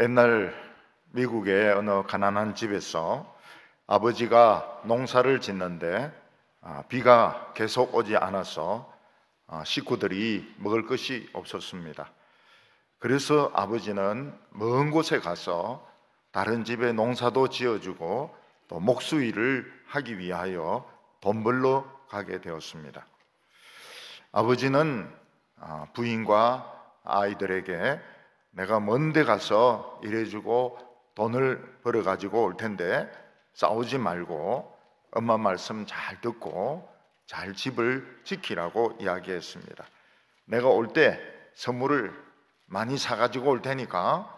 옛날 미국의 어느 가난한 집에서 아버지가 농사를 짓는데 비가 계속 오지 않아서 식구들이 먹을 것이 없었습니다. 그래서 아버지는 먼 곳에 가서 다른 집에 농사도 지어주고 또 목수일을 하기 위하여 돈 벌러 가게 되었습니다. 아버지는 부인과 아이들에게 내가 먼 데 가서 일해주고 돈을 벌어가지고 올 텐데 싸우지 말고 엄마 말씀 잘 듣고 잘 집을 지키라고 이야기했습니다. 내가 올 때 선물을 많이 사가지고 올 테니까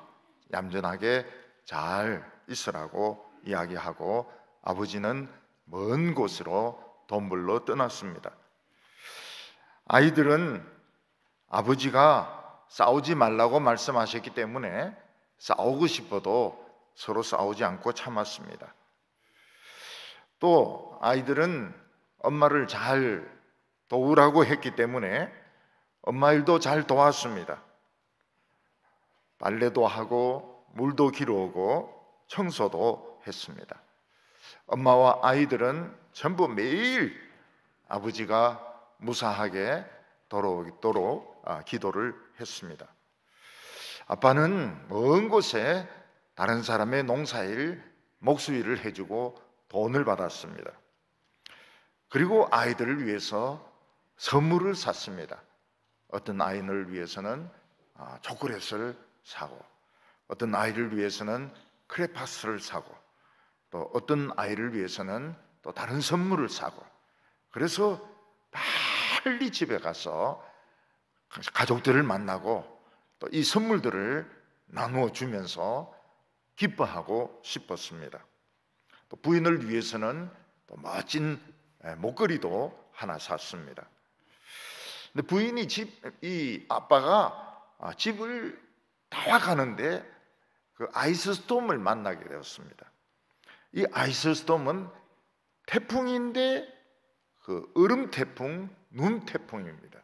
얌전하게 잘 있으라고 이야기하고 아버지는 먼 곳으로 돈 벌러 떠났습니다. 아이들은 아버지가 싸우지 말라고 말씀하셨기 때문에 싸우고 싶어도 서로 싸우지 않고 참았습니다. 또 아이들은 엄마를 잘 도우라고 했기 때문에 엄마 일도 잘 도왔습니다. 빨래도 하고 물도 길어오고 청소도 했습니다. 엄마와 아이들은 전부 매일 아버지가 무사하게 돌아오도록 기도를 했습니다. 아빠는 먼 곳에 다른 사람의 농사일, 목수일을 해주고 돈을 받았습니다. 그리고 아이들을 위해서 선물을 샀습니다. 어떤 아이를 위해서는 초콜릿을 사고, 어떤 아이를 위해서는 크레파스를 사고, 또 어떤 아이를 위해서는 또 다른 선물을 사고, 그래서 빨리 집에 가서 가족들을 만나고 또 이 선물들을 나누어 주면서 기뻐하고 싶었습니다. 또 부인을 위해서는 또 멋진 목걸이도 하나 샀습니다. 근데 부인이 이 아빠가 집을 나와가는데 그 아이스스톰을 만나게 되었습니다. 이 아이스스톰은 태풍인데 그 얼음 태풍, 눈 태풍입니다.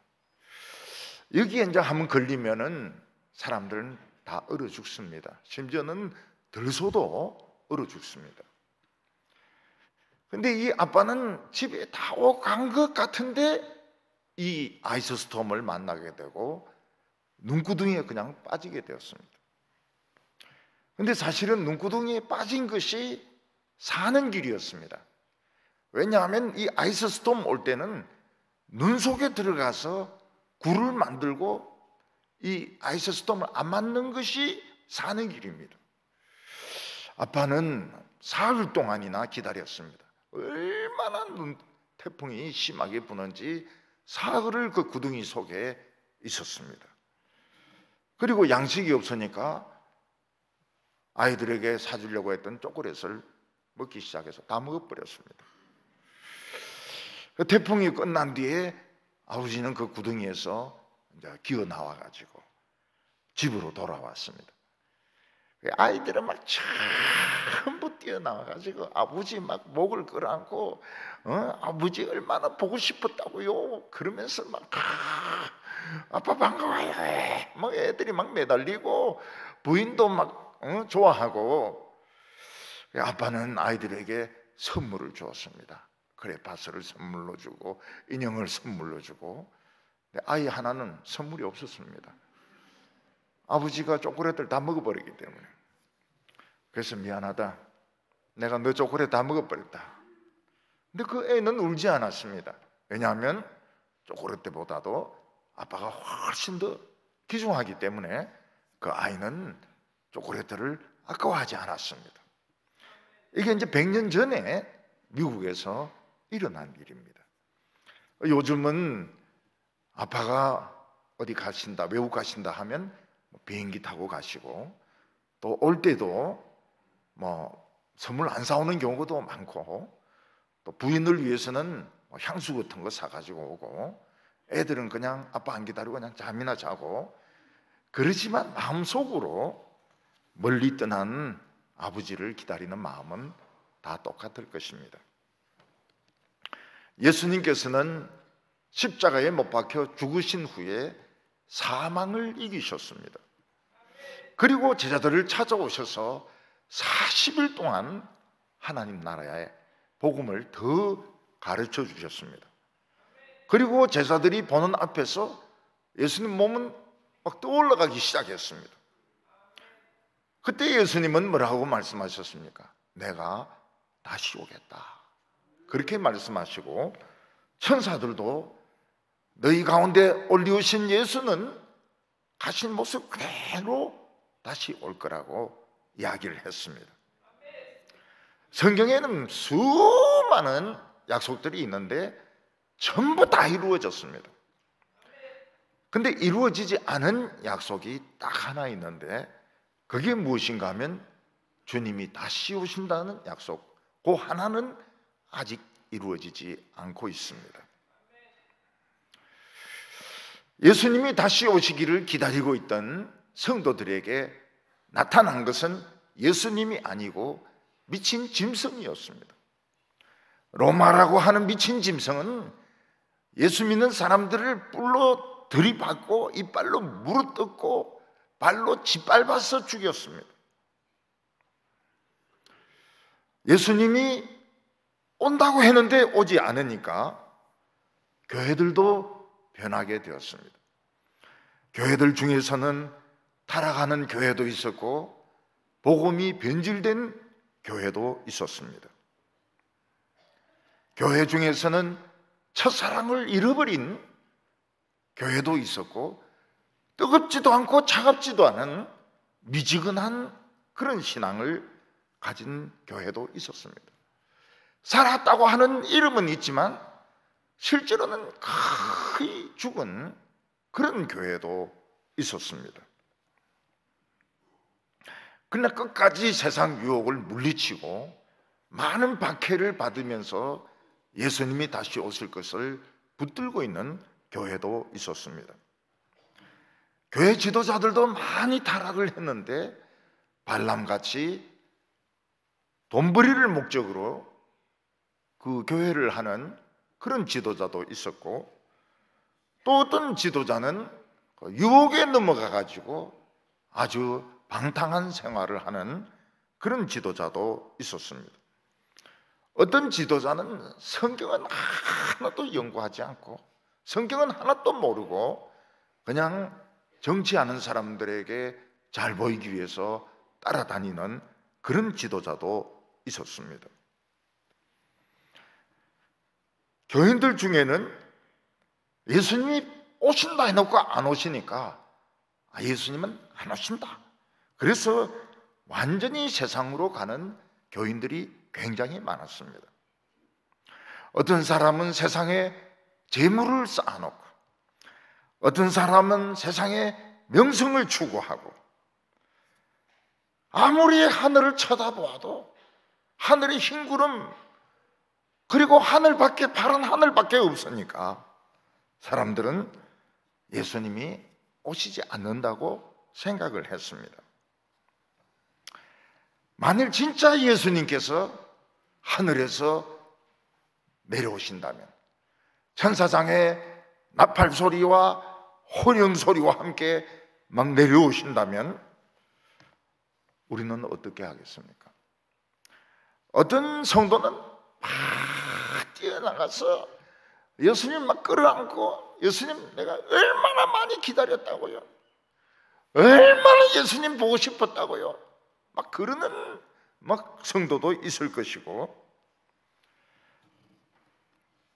여기에 이제 한번 걸리면은 사람들은 다 얼어 죽습니다. 심지어는 들소도 얼어 죽습니다. 근데 이 아빠는 집에 다 간 것 같은데 이 아이스스톰을 만나게 되고 눈구덩이에 그냥 빠지게 되었습니다. 근데 사실은 눈구덩이에 빠진 것이 사는 길이었습니다. 왜냐하면 이 아이스스톰 올 때는 눈 속에 들어가서 굴을 만들고 이 아이스스톰을 안 맞는 것이 사는 길입니다. 아빠는 사흘 동안이나 기다렸습니다. 얼마나 태풍이 심하게 부는지 사흘을 그 구덩이 속에 있었습니다. 그리고 양식이 없으니까 아이들에게 사주려고 했던 초콜릿을 먹기 시작해서 다 먹어버렸습니다. 그 태풍이 끝난 뒤에 아버지는 그 구덩이에서 이제 기어 나와가지고 집으로 돌아왔습니다. 아이들은 막 전부 뛰어나와가지고 아버지 막 목을 끌어안고 아버지 얼마나 보고 싶었다고요 그러면서 막 아빠 반가워요 막 애들이 막 매달리고 부인도 막 좋아하고 아빠는 아이들에게 선물을 주었습니다. 크레파스를 선물로 주고 인형을 선물로 주고 아이 하나는 선물이 없었습니다. 아버지가 초콜릿을 다 먹어버리기 때문에. 그래서 미안하다, 내가 너 초콜릿 다 먹어버렸다. 근데 그 애는 울지 않았습니다. 왜냐하면 초콜릿 때보다도 아빠가 훨씬 더 귀중하기 때문에 그 아이는 초콜릿들을 아까워하지 않았습니다. 이게 이제 100년 전에 미국에서 일어난 일입니다. 요즘은 아빠가 어디 가신다, 외국 가신다 하면 비행기 타고 가시고 또 올 때도 선물 안 사오는 경우도 많고 또 부인을 위해서는 향수 같은 거 사가지고 오고 애들은 그냥 아빠 안 기다리고 그냥 잠이나 자고 그러지만 마음속으로 멀리 떠난 아버지를 기다리는 마음은 다 똑같을 것입니다. 예수님께서는 십자가에 못 박혀 죽으신 후에 사망을 이기셨습니다. 그리고 제자들을 찾아오셔서 40일 동안 하나님 나라의 복음을 더 가르쳐 주셨습니다. 그리고 제자들이 보는 앞에서 예수님 몸은 막 떠올라가기 시작했습니다. 그때 예수님은 뭐라고 말씀하셨습니까? 내가 다시 오겠다. 그렇게 말씀하시고 천사들도 너희 가운데 올리우신 예수는 가신 모습 그대로 다시 올 거라고 이야기를 했습니다. 성경에는 수많은 약속들이 있는데 전부 다 이루어졌습니다. 근데 이루어지지 않은 약속이 딱 하나 있는데 그게 무엇인가 하면 주님이 다시 오신다는 약속. 그 하나는 아직 이루어지지 않고 있습니다. 예수님이 다시 오시기를 기다리고 있던 성도들에게 나타난 것은 예수님이 아니고 미친 짐승이었습니다. 로마라고 하는 미친 짐승은 예수 믿는 사람들을 뿔로 들이받고 이빨로 물어뜯고 발로 짓밟아서 죽였습니다. 예수님이 온다고 했는데 오지 않으니까 교회들도 변하게 되었습니다. 교회들 중에서는 타락하는 교회도 있었고 복음이 변질된 교회도 있었습니다. 교회 중에서는 첫사랑을 잃어버린 교회도 있었고 뜨겁지도 않고 차갑지도 않은 미지근한 그런 신앙을 가진 교회도 있었습니다. 살았다고 하는 이름은 있지만 실제로는 거의 죽은 그런 교회도 있었습니다. 그러나 끝까지 세상 유혹을 물리치고 많은 박해를 받으면서 예수님이 다시 오실 것을 붙들고 있는 교회도 있었습니다. 교회 지도자들도 많이 타락을 했는데 발람같이 돈벌이를 목적으로 그 교회를 하는 그런 지도자도 있었고 또 어떤 지도자는 유혹에 넘어가 가지고 아주 방탕한 생활을 하는 그런 지도자도 있었습니다. 어떤 지도자는 성경은 하나도 연구하지 않고 성경은 하나도 모르고 그냥 정치하는 사람들에게 잘 보이기 위해서 따라다니는 그런 지도자도 있었습니다. 교인들 중에는 예수님이 오신다 해놓고 안 오시니까 예수님은 안 오신다. 그래서 완전히 세상으로 가는 교인들이 굉장히 많았습니다. 어떤 사람은 세상에 재물을 쌓아놓고 어떤 사람은 세상에 명성을 추구하고 아무리 하늘을 쳐다보아도 하늘의 흰 구름 그리고 하늘밖에 파란 하늘밖에 없으니까 사람들은 예수님이 오시지 않는다고 생각을 했습니다. 만일 진짜 예수님께서 하늘에서 내려오신다면 천사장의 나팔 소리와 호령 소리와 함께 막 내려오신다면 우리는 어떻게 하겠습니까? 어떤 성도는 막 뛰어나가서 예수님 막 끌어안고 예수님 내가 얼마나 많이 기다렸다고요. 얼마나 예수님 보고 싶었다고요. 막 그러는 막 성도도 있을 것이고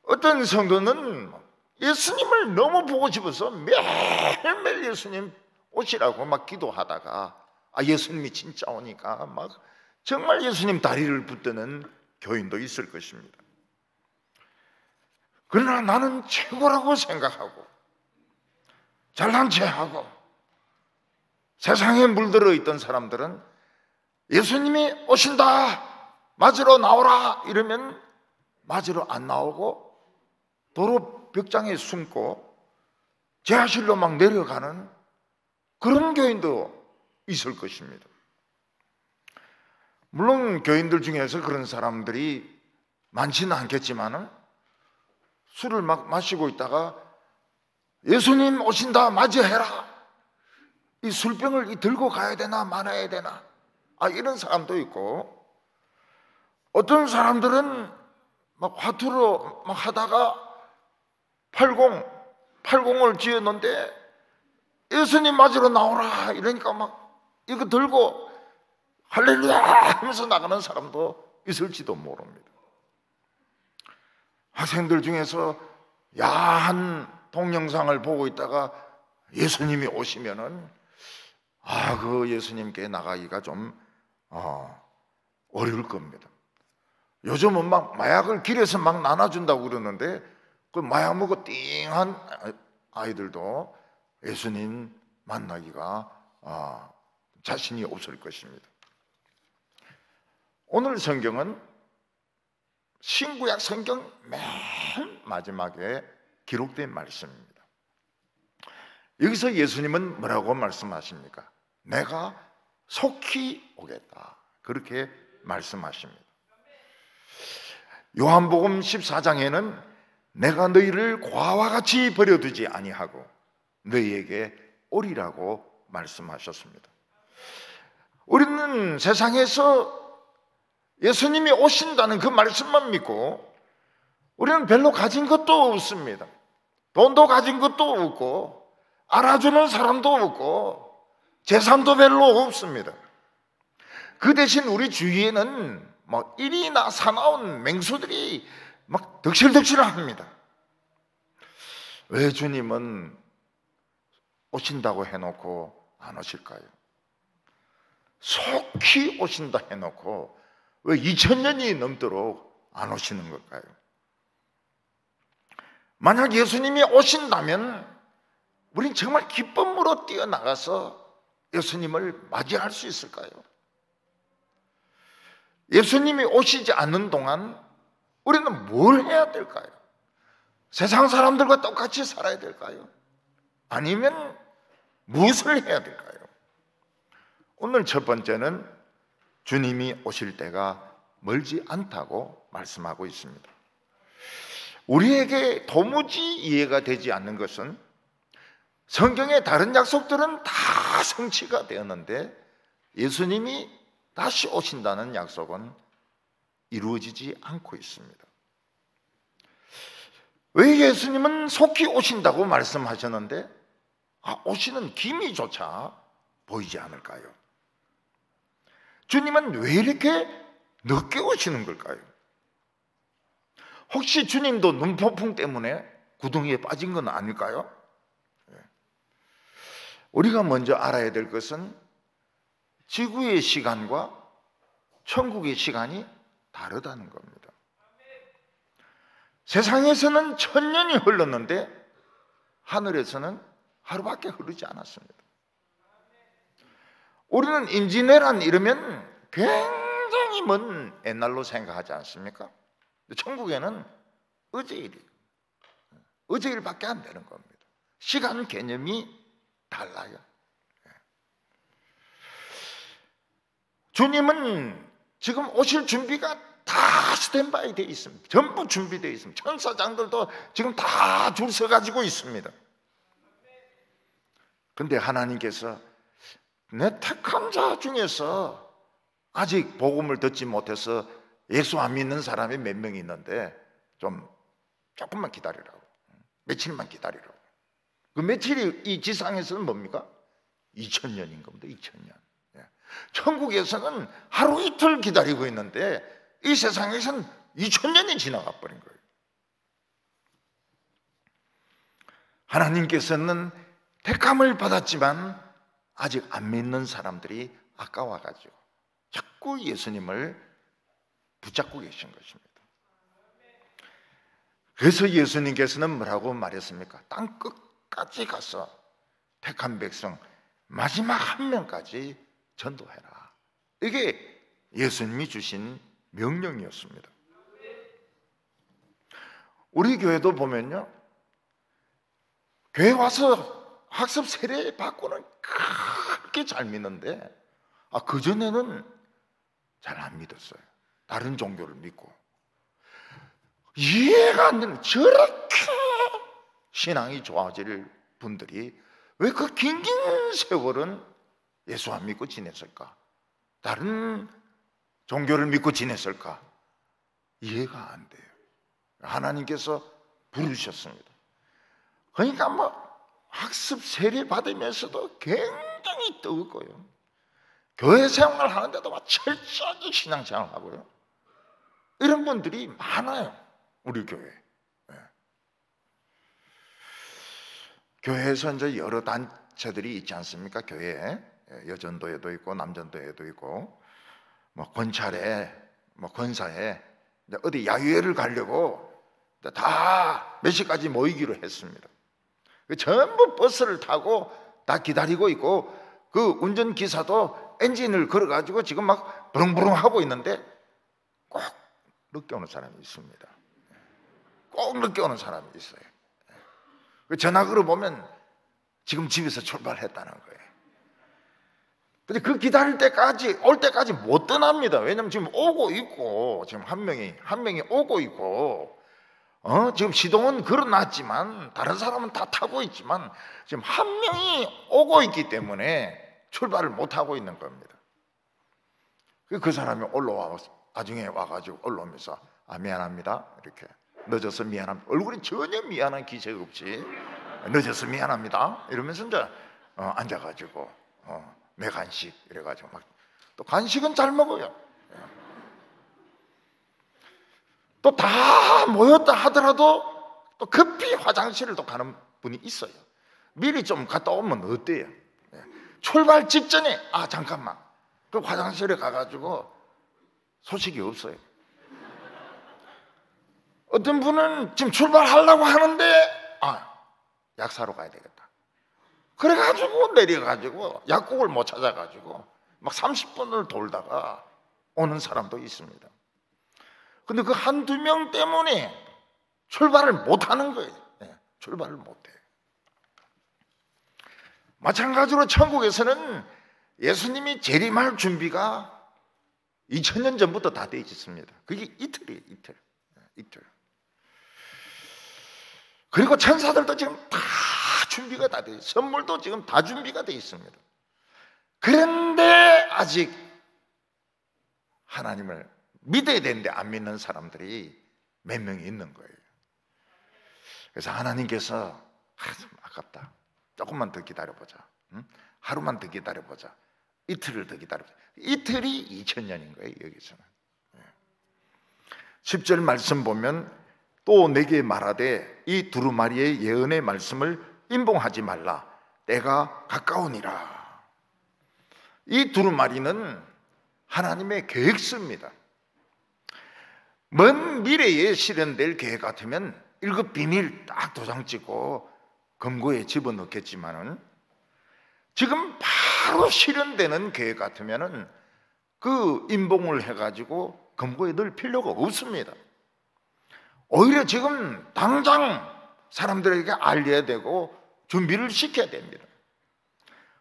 어떤 성도는 예수님을 너무 보고 싶어서 매일매일 예수님 오시라고 막 기도하다가 예수님이 진짜 오니까 막 정말 예수님 다리를 붙드는 교인도 있을 것입니다. 그러나 나는 최고라고 생각하고 잘난 체하고 세상에 물들어 있던 사람들은 예수님이 오신다 맞으러 나오라 이러면 맞으러 안 나오고 도로 벽장에 숨고 지하실로 막 내려가는 그런 교인도 있을 것입니다. 물론 교인들 중에서 그런 사람들이 많지는 않겠지만은 술을 막 마시고 있다가 예수님 오신다 맞이해라 이 술병을 들고 가야 되나 말아야 되나, 이런 사람도 있고, 어떤 사람들은 막 화투로 막 하다가 80을 지었는데 예수님 맞으러 나오라 이러니까 막 이거 들고 할렐루야 하면서 나가는 사람도 있을지도 모릅니다. 학생들 중에서 야한 동영상을 보고 있다가 예수님이 오시면은 그 예수님께 나가기가 좀 어려울 겁니다. 요즘은 막 마약을 길에서 막 나눠준다고 그러는데 그 마약 먹고 띵한 아이들도 예수님 만나기가 자신이 없을 것입니다. 오늘 성경은 신구약 성경 맨 마지막에 기록된 말씀입니다. 여기서 예수님은 뭐라고 말씀하십니까? 내가 속히 오겠다, 그렇게 말씀하십니다. 요한복음 14장에는 내가 너희를 과와 같이 버려두지 아니하고 너희에게 오리라고 말씀하셨습니다. 우리는 세상에서 예수님이 오신다는 그 말씀만 믿고 우리는 별로 가진 것도 없습니다. 돈도 가진 것도 없고 알아주는 사람도 없고 재산도 별로 없습니다. 그 대신 우리 주위에는 뭐 일이나 사나운 맹수들이 막 덕실덕실합니다. 왜 주님은 오신다고 해놓고 안 오실까요? 속히 오신다 해놓고 왜 2000년이 넘도록 안 오시는 걸까요? 만약 예수님이 오신다면 우린 정말 기쁨으로 뛰어나가서 예수님을 맞이할 수 있을까요? 예수님이 오시지 않는 동안 우리는 뭘 해야 될까요? 세상 사람들과 똑같이 살아야 될까요? 아니면 무엇을 해야 될까요? 오늘 첫 번째는 주님이 오실 때가 멀지 않다고 말씀하고 있습니다. 우리에게 도무지 이해가 되지 않는 것은 성경의 다른 약속들은 다 성취가 되었는데 예수님이 다시 오신다는 약속은 이루어지지 않고 있습니다. 왜 예수님은 속히 오신다고 말씀하셨는데 오시는 기미조차 보이지 않을까요? 주님은 왜 이렇게 늦게 오시는 걸까요? 혹시 주님도 눈폭풍 때문에 구덩이에 빠진 건 아닐까요? 우리가 먼저 알아야 될 것은 지구의 시간과 천국의 시간이 다르다는 겁니다. 세상에서는 1000년이 흘렀는데 하늘에서는 하루밖에 흐르지 않았습니다. 우리는 임진왜란 이러면 굉장히 먼 옛날로 생각하지 않습니까? 천국에는 어제 일이에요. 어제 일밖에 안 되는 겁니다. 시간 개념이 달라요. 주님은 지금 오실 준비가 다 스탠바이 되어 있습니다. 전부 준비되어 있습니다. 천사장들도 지금 다 줄 서 가지고 있습니다. 그런데 하나님께서 내 택한 자 중에서 아직 복음을 듣지 못해서 예수 안 믿는 사람이 몇 명 있는데 조금만 기다리라고, 며칠만 기다리라고. 그 며칠이 이 지상에서는 뭡니까? 2000년인 겁니다. 2000년. 천국에서는 하루 이틀 기다리고 있는데 이 세상에서는 2000년이 지나가 버린 거예요. 하나님께서는 택함을 받았지만 아직 안 믿는 사람들이 아까워가지고 자꾸 예수님을 붙잡고 계신 것입니다. 그래서 예수님께서는 뭐라고 말했습니까? 땅 끝까지 가서 택한 백성 마지막 한 명까지 전도해라. 이게 예수님이 주신 명령이었습니다. 우리 교회도 보면요, 교회 와서 학습 세례 받고는 그렇게 잘 믿는데 그전에는 잘 안 믿었어요. 다른 종교를 믿고 이해가 안 되는, 저렇게 신앙이 좋아질 분들이 왜 그 긴 세월은 예수 안 믿고 지냈을까? 다른 종교를 믿고 지냈을까? 이해가 안 돼요. 하나님께서 부르셨습니다. 그러니까 학습 세례 받으면서도 굉장히 뜨겁고요. 교회 생활을 하는데도 철저하게 신앙생활을 하고요. 이런 분들이 많아요, 우리 교회. 교회에서 이제 여러 단체들이 있지 않습니까? 교회에 여전도에도 있고 남전도에도 있고 권찰에 권사에 어디 야유회를 가려고 다 몇 시까지 모이기로 했습니다. 전부 버스를 타고 다 기다리고 있고 그 운전기사도 엔진을 걸어가지고 지금 막 부릉부릉 하고 있는데 꼭 늦게 오는 사람이 있습니다. 꼭 늦게 오는 사람이 있어요. 전화 걸어보면 지금 집에서 출발했다는 거예요. 근데 그 기다릴 때까지, 올 때까지 못 떠납니다. 왜냐면 지금 오고 있고, 지금 한 명이 오고 있고, 지금 시동은 걸어놨지만, 다른 사람은 다 타고 있지만, 지금 한 명이 오고 있기 때문에 출발을 못 하고 있는 겁니다. 그 사람이 나중에 와가지고 올라오면서, 미안합니다. 이렇게. 늦어서 미안합니다. 얼굴에 전혀 미안한 기색 없이, 늦어서 미안합니다. 이러면서 이제, 앉아가지고, 내 간식 이래가지고 또 간식은 잘 먹어요. 또 다 모였다 하더라도 또 급히 화장실을 또 가는 분이 있어요. 미리 좀 갔다 오면 어때요? 출발 직전에 잠깐만 그 화장실에 가가지고 소식이 없어요. 어떤 분은 지금 출발하려고 하는데 약 사러 가야 되겠다. 그래가지고 내려가지고 약국을 못 찾아가지고 막 30분을 돌다가 오는 사람도 있습니다. 근데 그 한두 명 때문에 출발을 못 하는 거예요. 출발을 못 해요. 마찬가지로 천국에서는 예수님이 재림할 준비가 2000년 전부터 다 돼 있었습니다. 그게 이틀이에요. 이틀. 그리고 천사들도 지금 다 준비가 다 돼 있어요. 선물도 지금 다 준비가 돼 있습니다. 그런데 아직 하나님을 믿어야 되는데 안 믿는 사람들이 몇 명이 있는 거예요. 그래서 하나님께서 아깝다. 조금만 더 기다려보자. 하루만 더 기다려보자. 이틀을 더 기다려보자. 이틀이 2000년인 거예요, 여기서는. 10절 말씀 보면 또 내게 말하되 이 두루마리의 예언의 말씀을 임봉하지 말라. 때가 가까우니라. 이 두루마리는 하나님의 계획서입니다. 먼 미래에 실현될 계획 같으면 1급 비밀 딱 도장 찍고 금고에 집어넣겠지만은 지금 바로 실현되는 계획 같으면은 그 임봉을 해가지고 금고에 넣을 필요가 없습니다. 오히려 지금 당장 사람들에게 알려야 되고 준비를 시켜야 됩니다.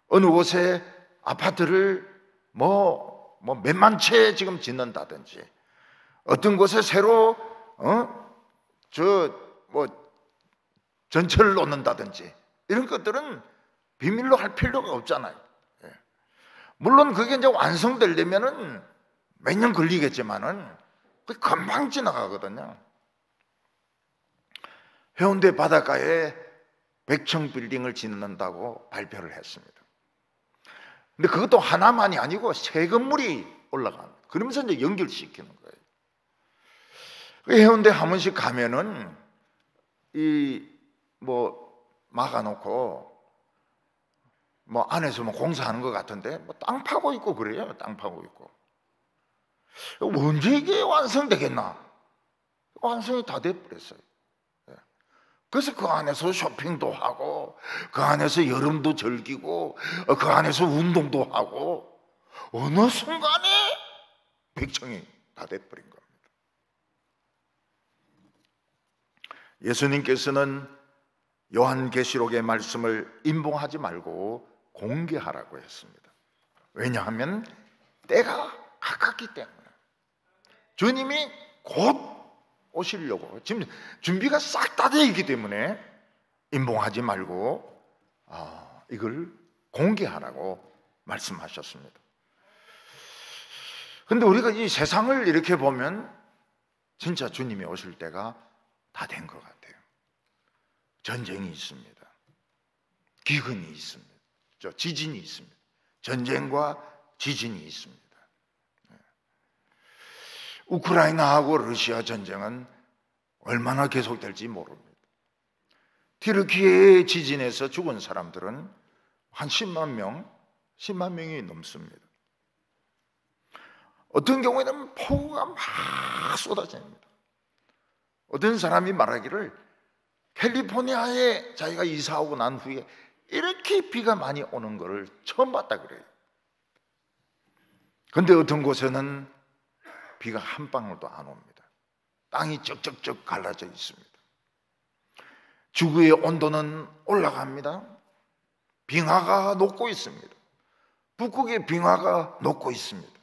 어느 곳에 아파트를 몇만 채 지금 짓는다든지, 어떤 곳에 새로 전철을 놓는다든지, 이런 것들은 비밀로 할 필요가 없잖아요. 물론 그게 이제 완성되려면은 몇 년 걸리겠지만은 금방 지나가거든요. 해운대 바닷가에 100층 빌딩을 짓는다고 발표를 했습니다. 근데 그것도 하나만이 아니고 새 건물이 올라갑니다. 그러면서 이제 연결시키는 거예요. 해운대 한 번씩 가면은 막아놓고 안에서 공사하는 것 같은데 땅 파고 있고 그래요. 땅 파고 있고. 언제 이게 완성되겠나? 완성이 다 돼버렸어요. 그래서 그 안에서 쇼핑도 하고, 그 안에서 여름도 즐기고, 그 안에서 운동도 하고, 어느 순간에 100층이 다 돼버린 겁니다. 예수님께서는 요한계시록의 말씀을 임봉하지 말고 공개하라고 했습니다. 왜냐하면 때가 가깝기 때문에. 주님이 곧 오시려고 지금 준비가 싹 다 되어 있기 때문에 임봉하지 말고 이걸 공개하라고 말씀하셨습니다. 근데 우리가 이 세상을 이렇게 보면 진짜 주님이 오실 때가 다 된 것 같아요. 전쟁이 있습니다. 기근이 있습니다. 지진이 있습니다. 전쟁과 지진이 있습니다. 우크라이나하고 러시아 전쟁은 얼마나 계속될지 모릅니다. 튀르키예의 지진에서 죽은 사람들은 한 10만 명이 넘습니다. 어떤 경우에는 폭우가 막 쏟아집니다. 어떤 사람이 말하기를 캘리포니아에 자기가 이사오고 난 후에 이렇게 비가 많이 오는 것을 처음 봤다 그래요. 그런데 어떤 곳에는 비가 한 방울도 안 옵니다. 땅이 쩍쩍쩍 갈라져 있습니다. 지구의 온도는 올라갑니다. 빙하가 녹고 있습니다. 북극의 빙하가 녹고 있습니다.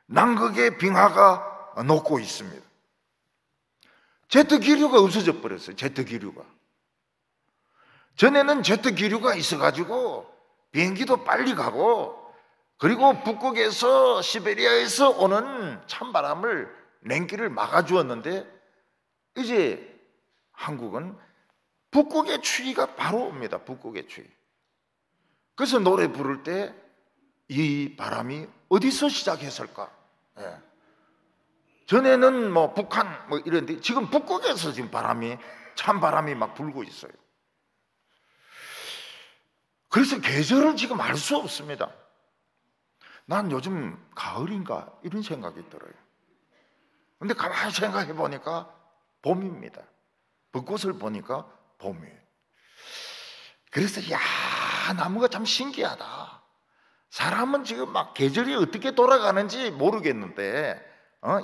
남극의 빙하가 녹고 있습니다. 제트 기류가 없어져 버렸어요. 제트 기류가. 전에는 제트 기류가 있어가지고 비행기도 빨리 가고, 그리고 북극에서 시베리아에서 오는 찬바람을 냉기를 막아주었는데, 이제 한국은 북극의 추위가 바로 옵니다. 북극의 추위. 그래서 노래 부를 때 이 바람이 어디서 시작했을까? 예. 전에는 뭐 북한 뭐 이런데 지금 북극에서 지금 찬바람이 막 불고 있어요. 그래서 계절을 지금 알 수 없습니다. 난 요즘 가을인가 이런 생각이 들어요. 근데 가만히 생각해 보니까 봄입니다. 벚꽃을 보니까 봄이에요. 그래서 나무가 참 신기하다. 사람은 지금 막 계절이 어떻게 돌아가는지 모르겠는데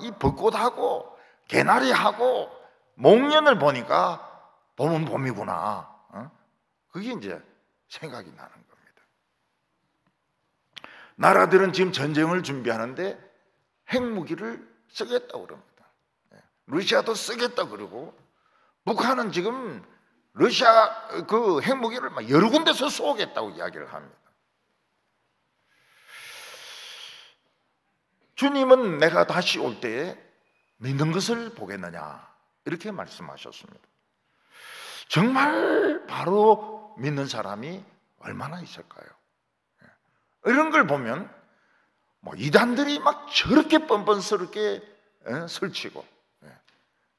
이 벚꽃하고 개나리하고 목련을 보니까 봄은 봄이구나. 그게 이제 생각이 나는 겁니다. 나라들은 지금 전쟁을 준비하는데 핵무기를 쓰겠다고 그럽니다. 러시아도 쓰겠다고 그러고, 북한은 지금 러시아 그 핵무기를 막 여러 군데서 쏘겠다고 이야기를 합니다. 주님은 내가 다시 올 때에 믿는 것을 보겠느냐 이렇게 말씀하셨습니다. 정말 바로 믿는 사람이 얼마나 있을까요? 이런 걸 보면 뭐 이단들이 막 저렇게 뻔뻔스럽게 설치고,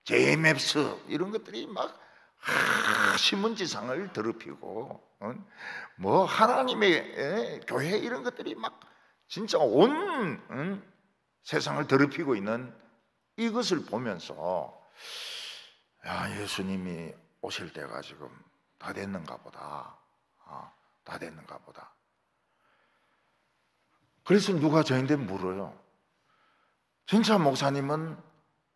JMS 이런 것들이 막 신문지상을 더럽히고, 뭐 하나님의 교회 이런 것들이 막 진짜 온 세상을 더럽히고 있는 이것을 보면서 예수님이 오실 때가 지금 다 됐는가 보다. 다 됐는가 보다. 그래서 누가 저한테 물어요. 진짜 목사님은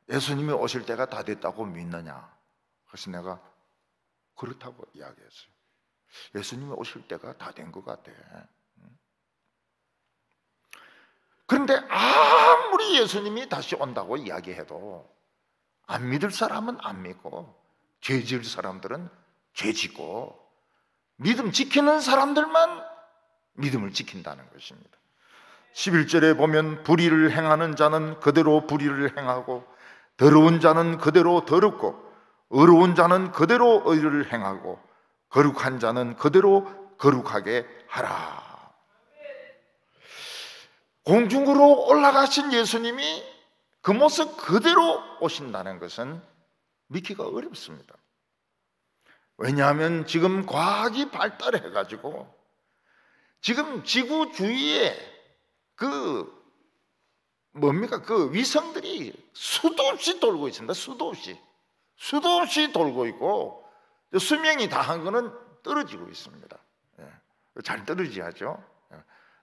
예수님이 오실 때가 다 됐다고 믿느냐? 그래서 내가 그렇다고 이야기했어요. 예수님이 오실 때가 다 된 것 같아. 그런데 아무리 예수님이 다시 온다고 이야기해도 안 믿을 사람은 안 믿고, 죄 지을 사람들은 죄 짓고, 믿음 지키는 사람들만 믿음을 지킨다는 것입니다. 11절에 보면 불의를 행하는 자는 그대로 불의를 행하고, 더러운 자는 그대로 더럽고, 의로운 자는 그대로 의를 행하고, 거룩한 자는 그대로 거룩하게 하라. 공중으로 올라가신 예수님이 그 모습 그대로 오신다는 것은 믿기가 어렵습니다. 왜냐하면 지금 과학이 발달해가지고 지금 지구 주위에 그 위성들이 수도 없이 돌고 있습니다. 수도 없이 돌고 있고, 수명이 다한 거는 떨어지고 있습니다. 잘 떨어지죠.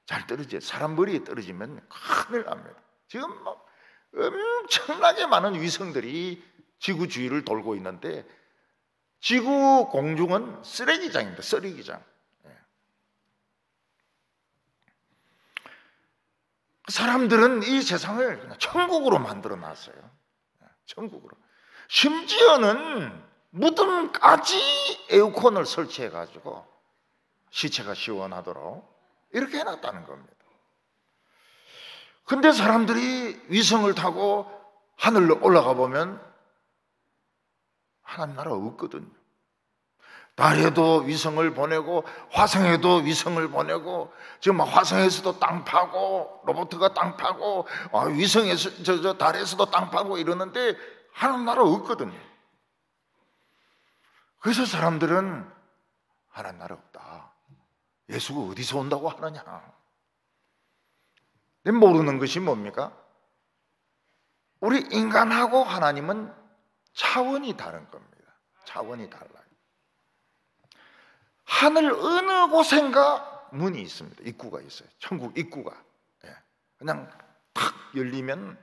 잘 떨어져요. 사람 머리에 떨어지면 큰일 납니다. 지금 막 엄청나게 많은 위성들이 지구 주위를 돌고 있는데, 지구 공중은 쓰레기장입니다. 쓰레기장. 사람들은 이 세상을 그냥 천국으로 만들어 놨어요. 천국으로. 심지어는 무덤까지 에어컨을 설치해 가지고 시체가 시원하도록 이렇게 해놨다는 겁니다. 근데 사람들이 위성을 타고 하늘로 올라가 보면 하나님 나라 없거든요. 달에도 위성을 보내고 화성에도 위성을 보내고 지금 화성에서도 땅 파고 로봇가 땅 파고 위성에서 저 달에서도 땅 파고 이러는데 하나님 나라 없거든요. 그래서 사람들은 하나님 나라 없다. 예수가 어디서 온다고 하느냐. 모르는 것이 뭡니까? 우리 인간하고 하나님은 차원이 다른 겁니다. 차원이 달라요. 하늘 어느 곳엔가 문이 있습니다. 입구가 있어요. 천국 입구가. 그냥 탁 열리면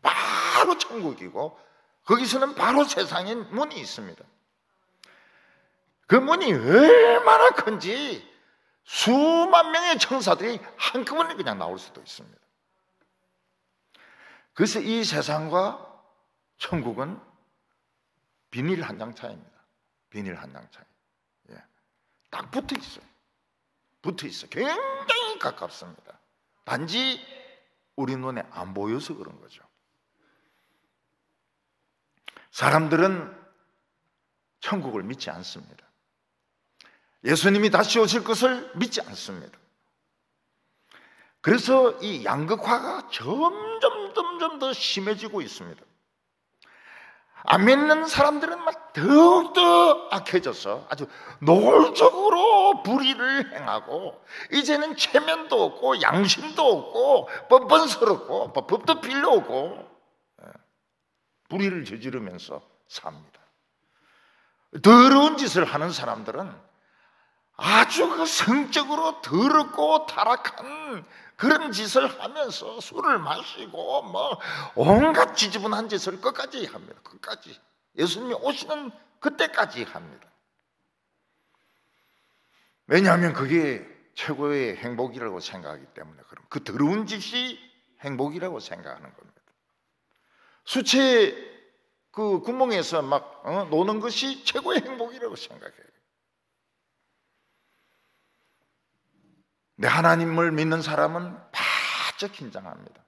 바로 천국이고 거기서는 바로 세상에 문이 있습니다. 그 문이 얼마나 큰지 수만 명의 천사들이 한꺼번에 그냥 나올 수도 있습니다. 그래서 이 세상과 천국은 비닐 한 장 차이입니다. 비닐 한 장 차이. 딱 붙어 있어요. 붙어 있어요. 굉장히 가깝습니다. 단지 우리 눈에 안 보여서 그런 거죠. 사람들은 천국을 믿지 않습니다. 예수님이 다시 오실 것을 믿지 않습니다. 그래서 이 양극화가 점점 더 심해지고 있습니다. 안 믿는 사람들은 막 더욱더 악해져서 아주 노골적으로 불의를 행하고 이제는 체면도 없고 양심도 없고 뻔뻔스럽고 법도 필요 없고 불의를 저지르면서 삽니다. 더러운 짓을 하는 사람들은 아주 그 성적으로 더럽고 타락한 그런 짓을 하면서 술을 마시고 온갖 지저분한 짓을 끝까지 합니다. 끝까지. 예수님이 오시는 그때까지 합니다. 왜냐하면 그게 최고의 행복이라고 생각하기 때문에 그럼 그 더러운 짓이 행복이라고 생각하는 겁니다. 수채 그 구멍에서 막 노는 것이 최고의 행복이라고 생각해요. 내 하나님을 믿는 사람은 바짝 긴장합니다.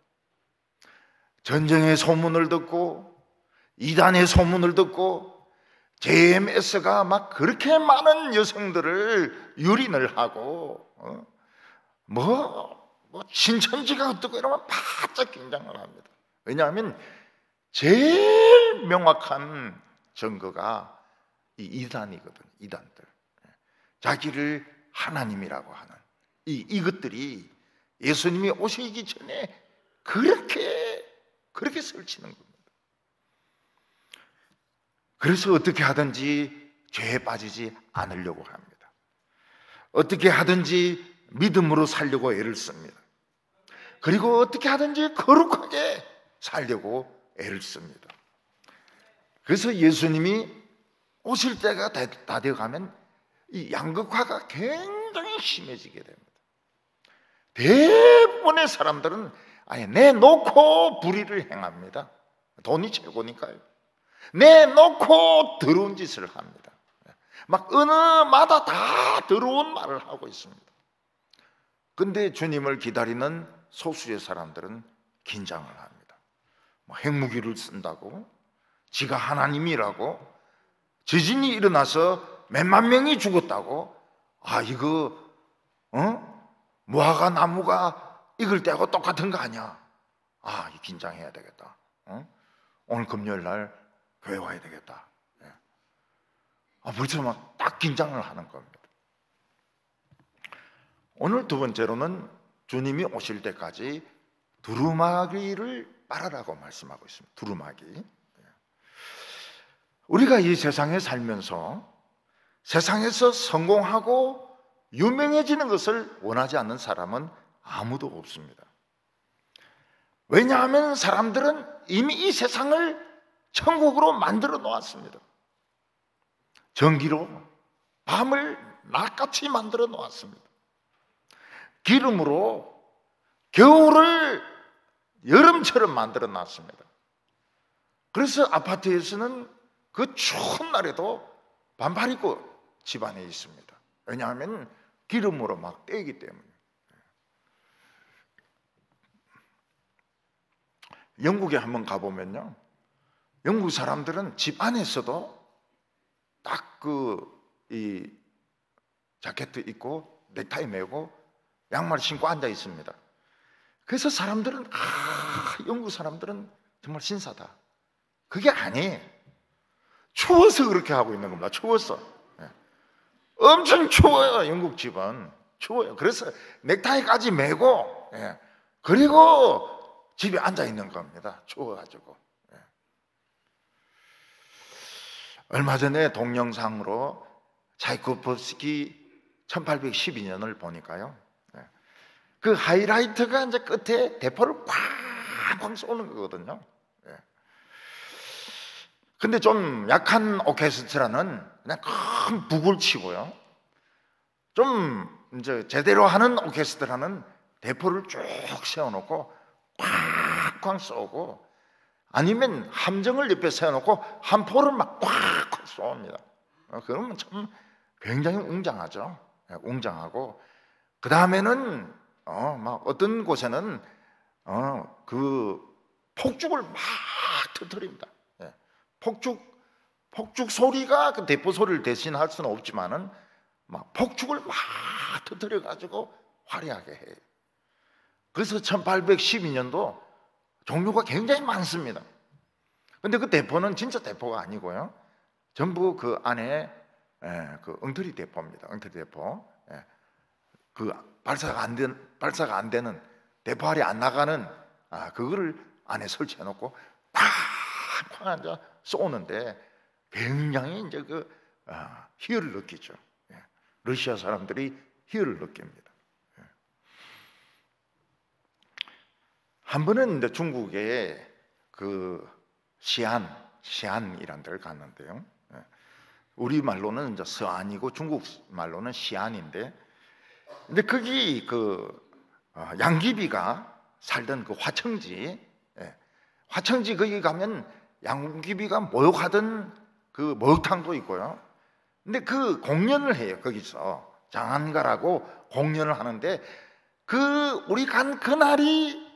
전쟁의 소문을 듣고 이단의 소문을 듣고 JMS가 막 그렇게 많은 여성들을 유린을 하고 신천지가 어떻고 이러면 바짝 긴장을 합니다. 왜냐하면 제일 명확한 증거가 이 이단이거든요. 이단들. 자기를 하나님이라고 하는 이것들이 예수님이 오시기 전에 그렇게 설치는 겁니다. 그래서 어떻게 하든지 죄에 빠지지 않으려고 합니다. 어떻게 하든지 믿음으로 살려고 애를 씁니다. 그리고 어떻게 하든지 거룩하게 살려고 애를 씁니다. 그래서 예수님이 오실 때가 다 되어가면 이 양극화가 굉장히 심해지게 됩니다. 대부분의 사람들은 아예 내놓고 불의를 행합니다. 돈이 최고니까요. 내놓고 더러운 짓을 합니다. 막 어느 마다 다 더러운 말을 하고 있습니다. 근데 주님을 기다리는 소수의 사람들은 긴장을 합니다. 핵무기를 쓴다고, 지가 하나님이라고, 지진이 일어나서 몇만 명이 죽었다고, 이거 무화과 나무가 익을 때하고 똑같은 거 아니야. 긴장해야 되겠다. 오늘 금요일 날 교회 와야 되겠다. 벌써 막 딱 긴장을 하는 겁니다. 오늘 두 번째로는 주님이 오실 때까지 두루마기를 빨아라고 말씀하고 있습니다. 두루마기. 우리가 이 세상에 살면서 세상에서 성공하고 유명해지는 것을 원하지 않는 사람은 아무도 없습니다. 왜냐하면 사람들은 이미 이 세상을 천국으로 만들어 놓았습니다. 전기로 밤을 낮같이 만들어 놓았습니다. 기름으로 겨울을 여름처럼 만들어 놨습니다. 그래서 아파트에서는 그 추운 날에도 반팔 입고 집 안에 있습니다. 왜냐하면 기름으로 막 떼기 때문에. 영국에 한번 가보면요, 영국 사람들은 집 안에서도 딱 이 자켓도 입고 넥타이 매고 양말 신고 앉아 있습니다. 그래서 사람들은 영국 사람들은 정말 신사다. 그게 아니에요. 추워서 그렇게 하고 있는 겁니다. 추워서. 엄청 추워요. 영국 집은 추워요. 그래서 넥타이까지 매고, 그리고 집에 앉아 있는 겁니다. 추워가지고. 얼마 전에 동영상으로 차이코프스키 1812년을 보니까요, 그 하이라이트가 이제 끝에 대포를 쾅쾅 쏘는 거거든요. 근데 좀 약한 오케스트라는 그냥 큰 북을 치고요, 좀 이제 제대로 하는 오케스트라는 대포를 쭉 세워놓고 쾅쾅 쏘고, 아니면 함정을 옆에 세워놓고 한 포를 막 꽉 쏩니다. 그러면 참 굉장히 웅장하죠. 웅장하고, 그 다음에는 막 어떤 곳에는 그 폭죽을 막 터뜨립니다. 폭죽 소리가 그 대포 소리를 대신할 수는 없지만은 막 폭죽을 막 터뜨려 가지고 화려하게 해요. 그래서 1812년도 종류가 굉장히 많습니다. 근데 그 대포는 진짜 대포가 아니고요, 전부 그 안에 그 엉터리 대포입니다. 엉터리 대포. 그 발사가 안 되는, 대포알이 안 나가는 그거를 안에 설치해 놓고 팍팍 앉아 쏘는데 굉장히 이제 희열을 느끼죠. 러시아 사람들이 희열을 느낍니다. 한 번은 이제 중국에 그 시안이라는 데를 갔는데요, 우리 말로는 이제 서안이고 중국 말로는 시안인데, 근데 거기 양귀비가 살던 그 화청지 거기 가면 양귀비가 목욕하던 그 목욕탕도 있고요. 근데 그 공연을 해요. 거기서 장안가라고 공연을 하는데, 우리 간 그날이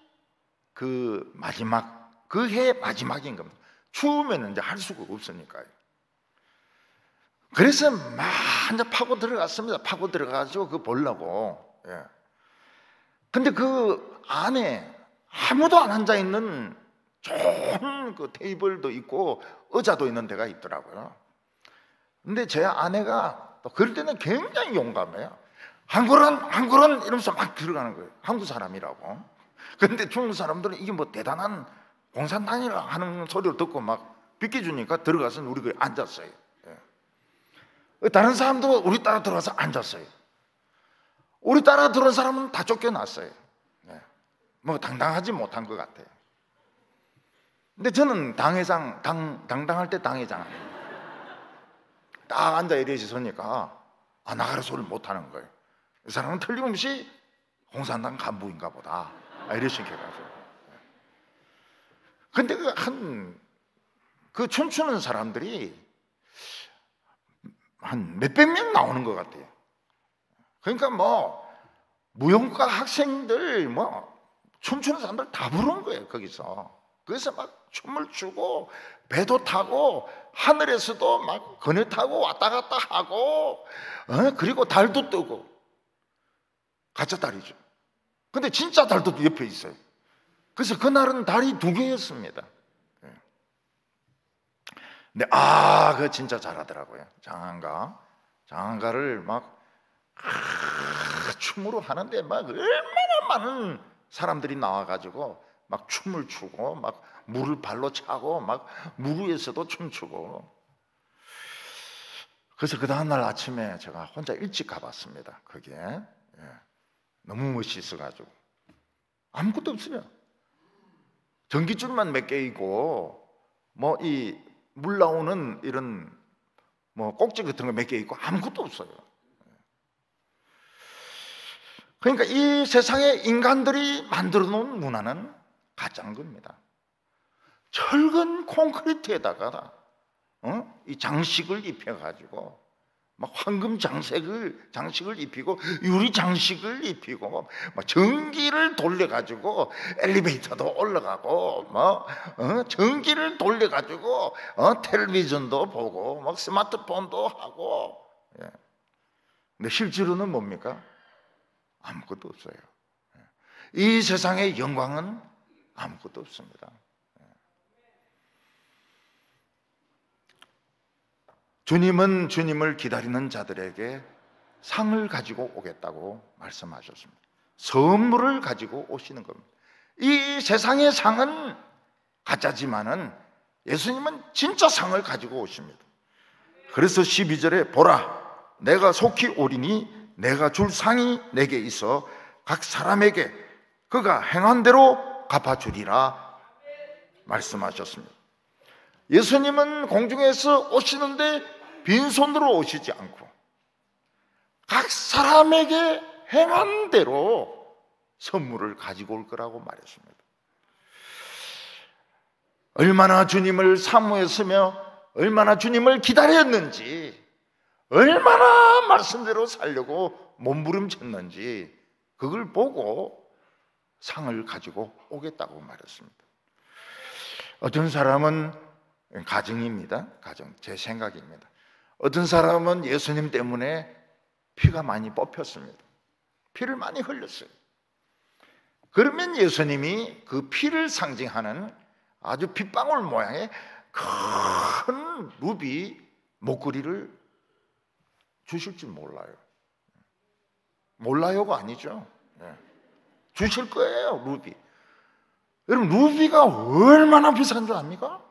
그 마지막, 그 해 마지막인 겁니다. 추우면 이제 할 수가 없으니까요. 그래서 막 이제 파고 들어갔습니다. 파고 들어가서 그거 보려고. 근데 그 안에 아무도 안 앉아 있는 좋은 그 테이블도 있고 의자도 있는 데가 있더라고요. 근데 제 아내가 또 그럴 때는 굉장히 용감해요. 한국은 이러면서 막 들어가는 거예요. 한국 사람이라고. 그런데 중국 사람들은 이게 뭐 대단한 공산당이라 하는 소리를 듣고 막 비켜주니까 들어가서 우리 거기 앉았어요. 다른 사람도 우리 따라 들어가서 앉았어요. 우리 따라 들어온 사람은 다 쫓겨났어요. 뭐 당당하지 못한 것 같아요. 근데 저는 당당할 때 당회장 딱 앉아 이래서 서니까 나가라 소리를 못하는 거예요. 이 사람은 틀림없이 공산당 간부인가 보다, 이렇게 생각해가지고. 근데 그 춤추는 사람들이 한 몇백 명 나오는 것 같아요. 그러니까 뭐 무용과 학생들, 뭐 춤추는 사람들 다 부른 거예요, 거기서. 그래서 막 춤을 추고 배도 타고 하늘에서도 막 그네 타고 왔다 갔다 하고, 그리고 달도 뜨고. 가짜 달이죠. 근데 진짜 달도 옆에 있어요. 그래서 그날은 달이 2개였습니다. 근데 그거 진짜 잘하더라고요. 장안가를 막 춤으로 하는데 막 얼마나 많은 사람들이 나와가지고 막 춤을 추고 막 물을 발로 차고 막 물 위에서도 춤추고. 그래서 그 다음날 아침에 제가 혼자 일찍 가봤습니다. 거기에. 너무 멋있어가지고 아무것도 없어요. 전기줄만 몇 개 있고, 뭐 이 물 나오는 이런 뭐 꼭지 같은 거 몇 개 있고 아무것도 없어요. 그러니까 이 세상에 인간들이 만들어 놓은 문화는 가짜인 겁니다. 철근 콘크리트에다가 이 장식을 입혀가지고 막 황금 장식을 입히고 유리 장식을 입히고 막 전기를 돌려가지고 엘리베이터도 올라가고 전기를 돌려가지고 텔레비전도 보고 막 스마트폰도 하고. 예. 근데 실제로는 뭡니까? 아무것도 없어요. 이 세상의 영광은 아무것도 없습니다. 주님은 주님을 기다리는 자들에게 상을 가지고 오겠다고 말씀하셨습니다. 선물을 가지고 오시는 겁니다. 이 세상의 상은 가짜지만은 예수님은 진짜 상을 가지고 오십니다. 그래서 12절에 보라, 내가 속히 오리니 내가 줄 상이 내게 있어 각 사람에게 그가 행한 대로 갚아주리라 말씀하셨습니다. 예수님은 공중에서 오시는데 빈손으로 오시지 않고 각 사람에게 행한 대로 선물을 가지고 올 거라고 말했습니다. 얼마나 주님을 사모했으며 얼마나 주님을 기다렸는지, 얼마나 말씀대로 살려고 몸부림쳤는지 그걸 보고 상을 가지고 오겠다고 말했습니다. 어떤 사람은 가정입니다. 제 생각입니다. 어떤 사람은 예수님 때문에 피가 많이 뽑혔습니다. 피를 많이 흘렸어요. 그러면 예수님이 그 피를 상징하는 아주 핏방울 모양의 큰 루비 목걸이를 주실 줄 몰라요. 몰라요가 아니죠. 주실 거예요, 루비. 여러분, 루비가 얼마나 비싼 줄 압니까?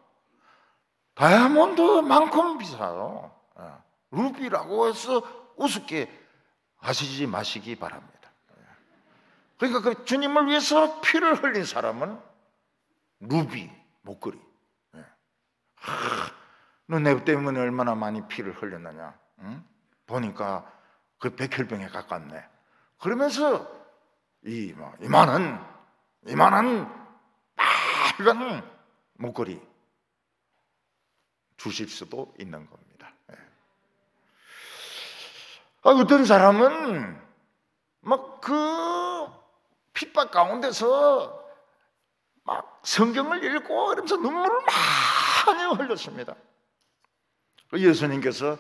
다이아몬드만큼 비싸요. 루비라고 해서 우습게 하시지 마시기 바랍니다. 그러니까 그 주님을 위해서 피를 흘린 사람은 루비 목걸이. 너 내 때문에 얼마나 많이 피를 흘렸느냐? 응? 보니까 그 백혈병에 가깝네. 그러면서 이만한 빨간 목걸이 주실 수도 있는 겁니다. 어떤 사람은 막 그 핍박 가운데서 막 성경을 읽고 이러면서 눈물을 많이 흘렸습니다. 예수님께서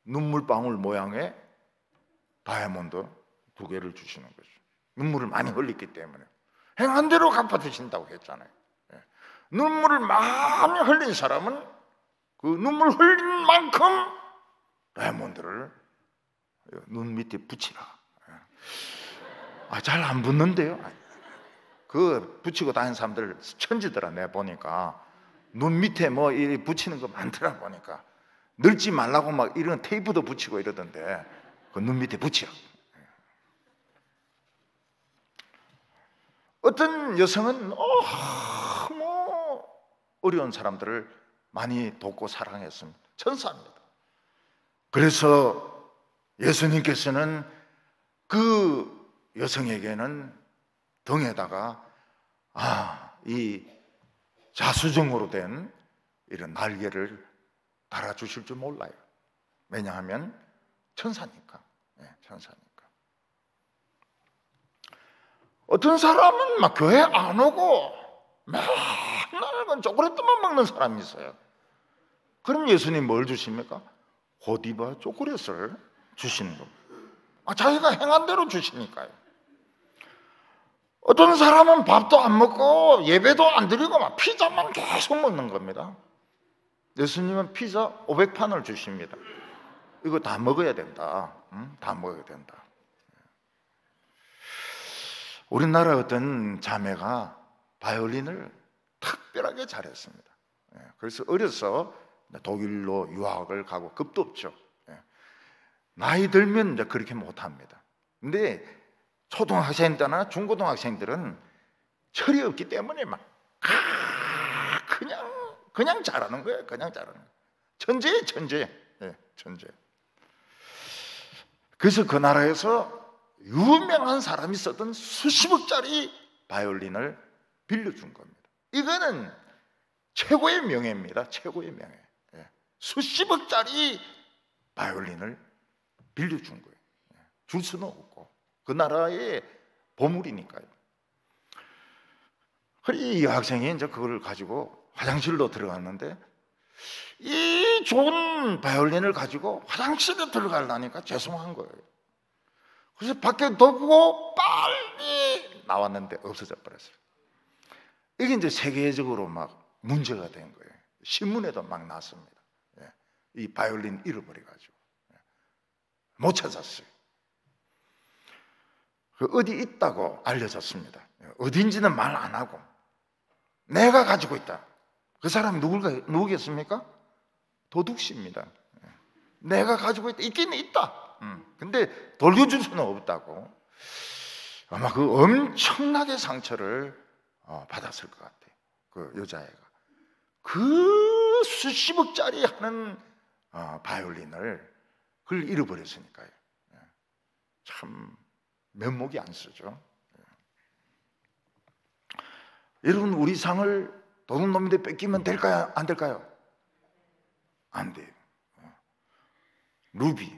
눈물방울 모양의 다이아몬드 2개를 주시는 거죠. 눈물을 많이 흘렸기 때문에 행한 대로 갚아주신다고 했잖아요. 눈물을 많이 흘린 사람은 그 눈물 흘린 만큼 다이아몬드를 눈 밑에 붙이라. 잘 안 붙는데요. 그 붙이고 다니는 사람들 천지더라. 내가 보니까 눈 밑에 뭐 이 붙이는 거 많더라. 보니까 늙지 말라고 막 이런 테이프도 붙이고 이러던데 그 눈 밑에 붙여. 어떤 여성은 너무 어려운 사람들을 많이 돕고 사랑했습니다. 천사입니다. 그래서 예수님께서는 그 여성에게는 등에다가 이 자수정으로 된 이런 날개를 달아주실 줄 몰라요. 왜냐하면 천사니까. 천사니까. 어떤 사람은 막 교회 안 오고 맨날 초콜릿만 먹는 사람이 있어요. 그럼 예수님 뭘 주십니까? 고디바 초콜릿을 주시는 겁니다. 자기가 행한 대로 주시니까요. 어떤 사람은 밥도 안 먹고 예배도 안 드리고 막 피자만 계속 먹는 겁니다. 예수님은 피자 500판을 주십니다. 이거 다 먹어야 된다. 다 먹어야 된다. 우리나라 어떤 자매가 바이올린을 특별하게 잘했습니다. 그래서 어려서 독일로 유학을 가고 겁도 없죠. 나이 들면 이제 그렇게 못합니다. 근데 초등학생들이나 중고등학생들은 철이 없기 때문에 막 그냥 잘하는 거예요. 그냥 잘하는 거예요. 천재예요, 천재. 천재. 그래서 그 나라에서 유명한 사람이 썼던 수십억짜리 바이올린을 빌려준 겁니다. 이거는 최고의 명예입니다. 최고의 명예. 수십억짜리 바이올린을 빌려준 거예요. 줄 수는 없고 그 나라의 보물이니까요. 이 여학생이 이제 그걸 가지고 화장실로 들어갔는데 이 좋은 바이올린을 가지고 화장실에 들어가려니까 죄송한 거예요. 그래서 밖에 두고 빨리 나왔는데 없어져 버렸어요. 이게 이제 세계적으로 막 문제가 된 거예요. 신문에도 막 났습니다. 이 바이올린 잃어버려가지고 못 찾았어요. 어디 있다고 알려졌습니다. 어딘지는 말 안 하고 내가 가지고 있다. 그 사람이 누구겠습니까? 도둑씨입니다. 내가 가지고 있다. 있긴 있다. 근데 돌려줄 수는 없다고. 아마 그 엄청나게 상처를 받았을 것 같아요. 그 여자애가 그 수십억짜리 하는 바이올린을 그걸 잃어버렸으니까요. 참 면목이 안 쓰죠. 여러분, 우리 상을 도둑놈인데 뺏기면 될까요? 안 될까요? 안 돼요. 루비,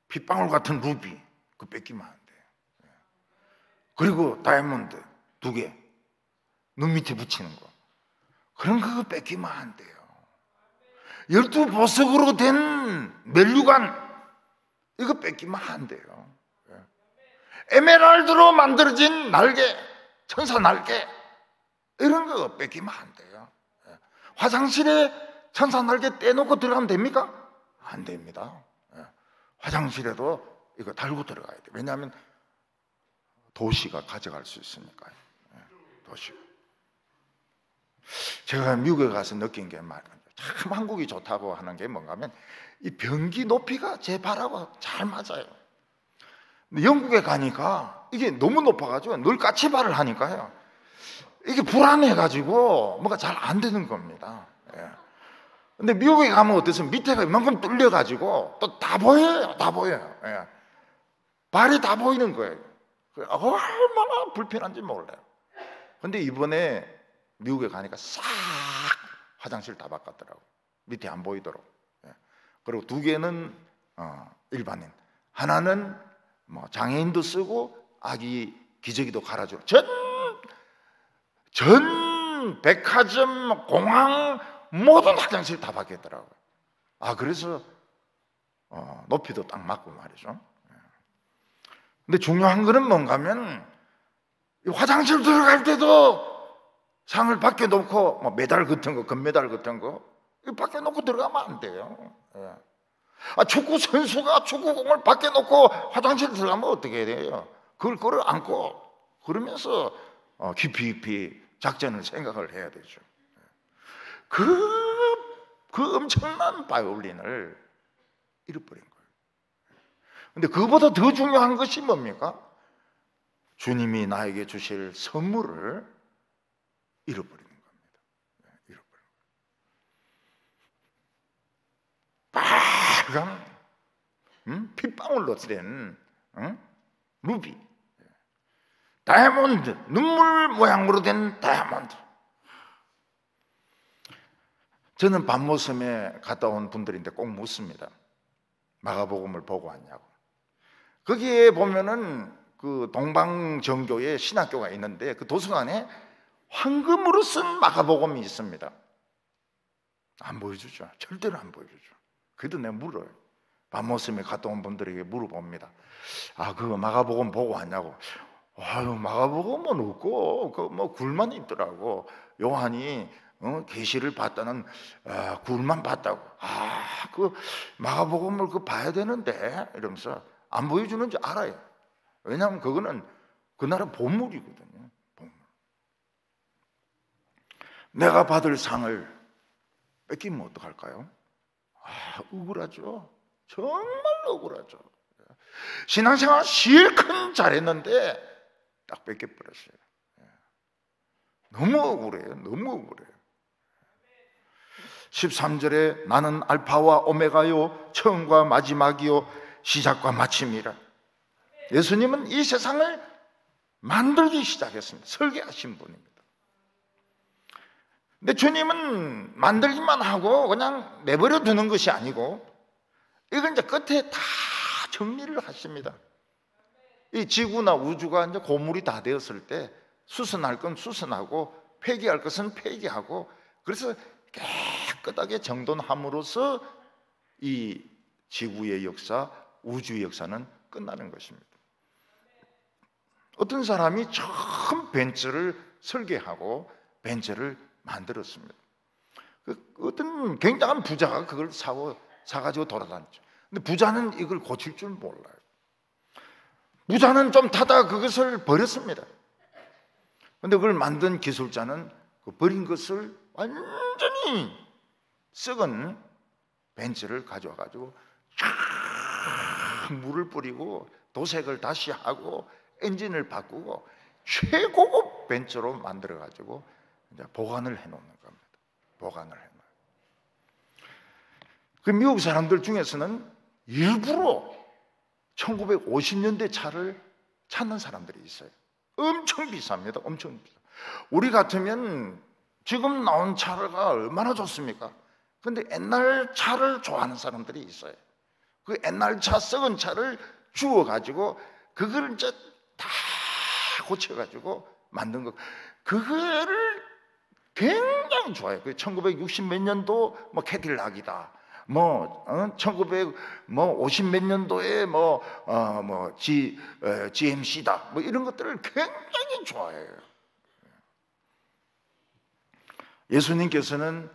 핏방울 같은 루비, 그거 뺏기면 안 돼요. 그리고 다이아몬드 2개, 눈 밑에 붙이는 거, 그런 거 뺏기면 안 돼요. 12보석으로 된 멜류관, 이거 뺏기면 안 돼요. 에메랄드로 만들어진 날개, 천사 날개, 이런 거 뺏기면 안 돼요. 화장실에 천사 날개 떼놓고 들어가면 됩니까? 안 됩니다. 화장실에도 이거 달고 들어가야 돼요. 왜냐하면 도시가 가져갈 수 있으니까요. 도시가. 제가 미국에 가서 느낀 게 말이에요. 참 한국이 좋다고 하는 게 뭔가 하면 이 변기 높이가 제 발하고 잘 맞아요. 근데 영국에 가니까 이게 너무 높아가지고 늘 까치발을 하니까요. 이게 불안해가지고 뭔가 잘 안 되는 겁니다. 근데 미국에 가면 어때서 밑에가 이만큼 뚫려가지고 또 다 보여요. 다 보여요. 발이 다 보이는 거예요. 얼마나 불편한지 몰라요. 근데 이번에 미국에 가니까 싹 화장실 다 바꿨더라고요. 밑에 안 보이도록. 그리고 2개는 일반인, 하나는 뭐 장애인도 쓰고 아기 기저귀도 갈아주고 전 백화점, 공항 모든 화장실 다 바뀌었더라고요. 그래서 높이도 딱 맞고 말이죠. 근데 중요한 거는 뭔가 하면 화장실 들어갈 때도 상을 밖에 놓고 뭐 메달 같은 거, 금메달 같은 거 밖에 놓고 들어가면 안 돼요. 축구 선수가 축구공을 밖에 놓고 화장실 들어가면 어떻게 돼요? 그걸 끌어안고 그러면서 깊이 작전을 생각을 해야 되죠. 그 엄청난 바이올린을 잃어버린 거예요. 근데 그보다 더 중요한 것이 뭡니까? 주님이 나에게 주실 선물을 잃어버리는 겁니다. 잃어버리는 거예요. 빨간 핏방울로 된 루비, 다이아몬드, 눈물 모양으로 된 다이아몬드. 저는 밤모섬에 갔다 온 분들인데 꼭 묻습니다. 마가복음을 보고 왔냐고. 거기에 보면은 그 동방정교의 신학교가 있는데 그 도서관에 황금으로 쓴 마가복음이 있습니다. 안 보여주죠. 절대로 안 보여주죠. 그래도 내가 물어요. 밤모섬에 갔다 온 분들에게 물어봅니다. 그거 마가복음 보고 왔냐고. 마가복음은 없고 그 뭐 굴만 있더라고. 요한이 계시를 봤다는 굴만 봤다고. 그 마가복음을 그 봐야 되는데 이러면서 안 보여주는 줄 알아요. 왜냐하면 그거는 그 나라 보물이거든요. 보물. 내가 받을 상을 뺏기면 어떡할까요? 억울하죠. 정말 억울하죠. 신앙생활 실컷 잘했는데 딱 뺏겨버렸어요. 너무 억울해요. 너무 억울해요. 13절에 나는 알파와 오메가요, 처음과 마지막이요, 시작과 마침이라. 예수님은 이 세상을 만들기 시작했습니다. 설계하신 분입니다. 근데 주님은 만들기만 하고 그냥 내버려 두는 것이 아니고 이건 이제 끝에 다 정리를 하십니다. 이 지구나 우주가 이제 고물이 다 되었을 때 수선할 건 수선하고 폐기할 것은 폐기하고, 그래서 깨끗하게 정돈함으로써 이 지구의 역사, 우주의 역사는 끝나는 것입니다. 어떤 사람이 처음 벤츠를 설계하고 벤츠를 만들었습니다. 어떤 굉장한 부자가 그걸 사가지고 돌아다녔죠. 근데 부자는 이걸 고칠 줄 몰라요. 부자는 좀 타다가 그것을 버렸습니다. 근데 그걸 만든 기술자는 그 버린 것을 완전히 썩은 벤츠를 가져와가지고 쫙 물을 뿌리고 도색을 다시 하고 엔진을 바꾸고 최고급 벤츠로 만들어가지고 이제 보관을 해놓는 겁니다. 보관을 해놔요. 그 미국 사람들 중에서는 일부러 1950년대 차를 찾는 사람들이 있어요. 엄청 비쌉니다. 엄청 비싸. 우리 같으면 지금 나온 차가 얼마나 좋습니까? 근데 옛날 차를 좋아하는 사람들이 있어요. 그 옛날 차, 썩은 차를 주워가지고 그걸 이제 다 고쳐가지고 만든 거. 그거를 굉장히 좋아해요. 그 1960 몇 년도 뭐 캐딜락이다. 1950 몇 년도에 GMC다. 뭐 이런 것들을 굉장히 좋아해요. 예수님께서는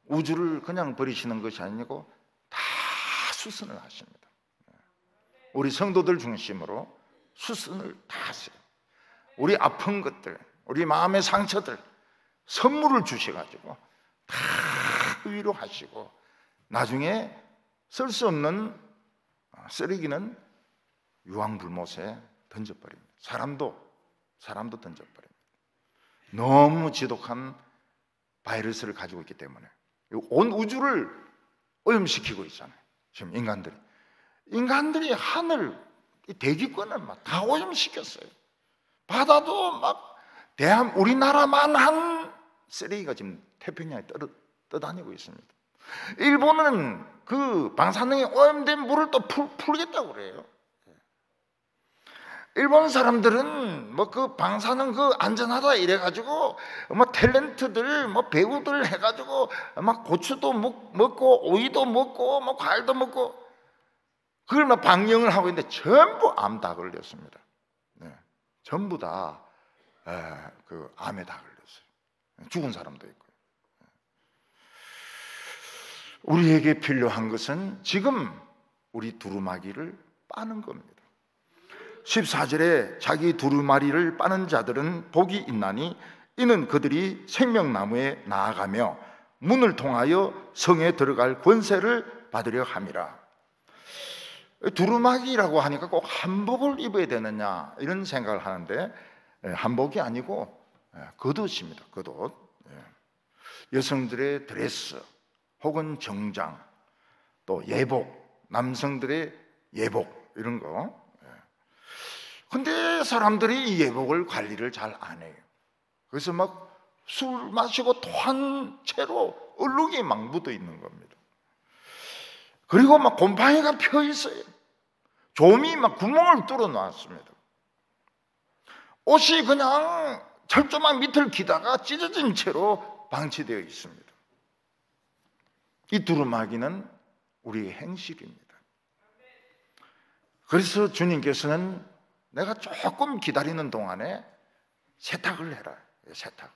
우주를 그냥 버리시는 것이 아니고 다 수선을 하십니다. 우리 성도들 중심으로 수선을 다 하세요. 우리 아픈 것들, 우리 마음의 상처들 선물을 주셔가지고 다 위로하시고 나중에 쓸 수 없는 쓰레기는 유황불못에 던져버립니다. 사람도 던져버립니다. 너무 지독한 바이러스를 가지고 있기 때문에 온 우주를 오염시키고 있잖아요. 지금 인간들이 하늘, 대기권을 막 다 오염시켰어요. 바다도 막 우리나라만 한 쓰레기가 지금 태평양에 떠다니고 있습니다. 일본은 그 방사능에 오염된 물을 또 풀겠다고 그래요. 일본 사람들은 뭐 그 방사능 그 안전하다 이래가지고 뭐 탤런트들 뭐 배우들 해가지고 막 고추도 먹고 오이도 먹고 뭐 과일도 먹고 그걸 막 방영을 하고 있는데 전부 암 다 걸렸습니다. 네. 전부 다 그 암에 다 걸렸어요. 죽은 사람도 있고요. 우리에게 필요한 것은 지금 우리 두루마기를 빠는 겁니다. 14절에 자기 두루마리를 빠는 자들은 복이 있나니 이는 그들이 생명나무에 나아가며 문을 통하여 성에 들어갈 권세를 받으려 함이라. 두루마기라고 하니까 꼭 한복을 입어야 되느냐 이런 생각을 하는데 한복이 아니고 겉옷입니다. 겉옷. 여성들의 드레스 혹은 정장, 또 예복, 남성들의 예복 이런 거. 근데 사람들이 이 예복을 관리를 잘 안 해요. 그래서 막 술 마시고 토한 채로 얼룩이 막 묻어 있는 겁니다. 그리고 막 곰팡이가 펴 있어요. 좀이 막 구멍을 뚫어 놨습니다. 옷이 그냥 철조망 밑을 기다가 찢어진 채로 방치되어 있습니다. 이 두루마기는 우리의 행실입니다. 그래서 주님께서는 내가 조금 기다리는 동안에 세탁을 해라. 세탁.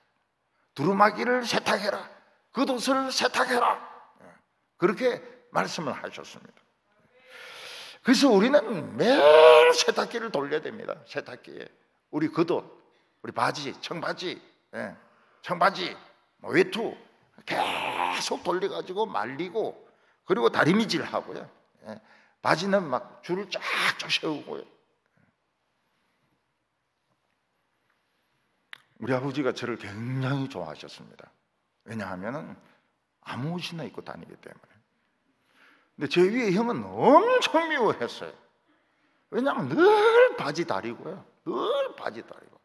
두루마기를 세탁해라. 겉옷을 세탁해라. 그렇게 말씀을 하셨습니다. 그래서 우리는 매일 세탁기를 돌려야 됩니다. 세탁기에 우리 겉옷, 우리 바지, 청바지, 외투 계속 돌려가지고 말리고, 그리고 다리미질 하고요. 바지는 막 줄을 쫙쫙 세우고요. 우리 아버지가 저를 굉장히 좋아하셨습니다. 왜냐하면 아무 옷이나 입고 다니기 때문에. 근데 제 위에 형은 엄청 미워했어요. 왜냐하면 늘 바지 다리고요. 늘 바지 다리고.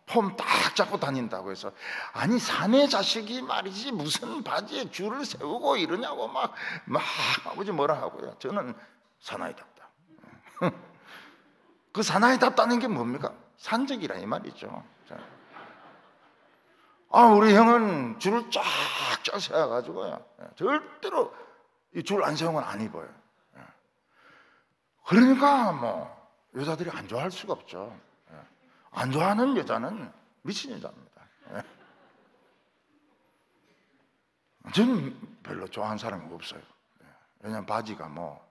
폼 딱 잡고 다닌다고 해서, 아니 사내 자식이 말이지 무슨 바지에 줄을 세우고 이러냐고 막 아버지 뭐라 하고요. 저는 사나이답다. 그 사나이답다는 게 뭡니까? 산적이라 이 말이죠. 우리 형은 줄을 쫙쫙 세워가지고요, 절대로 이 줄 안 세우면 안 입어요. 그러니까 뭐 여자들이 안 좋아할 수가 없죠. 안 좋아하는 여자는 미친 여자입니다. 저는 별로 좋아하는 사람이 없어요. 왜냐하면 바지가 뭐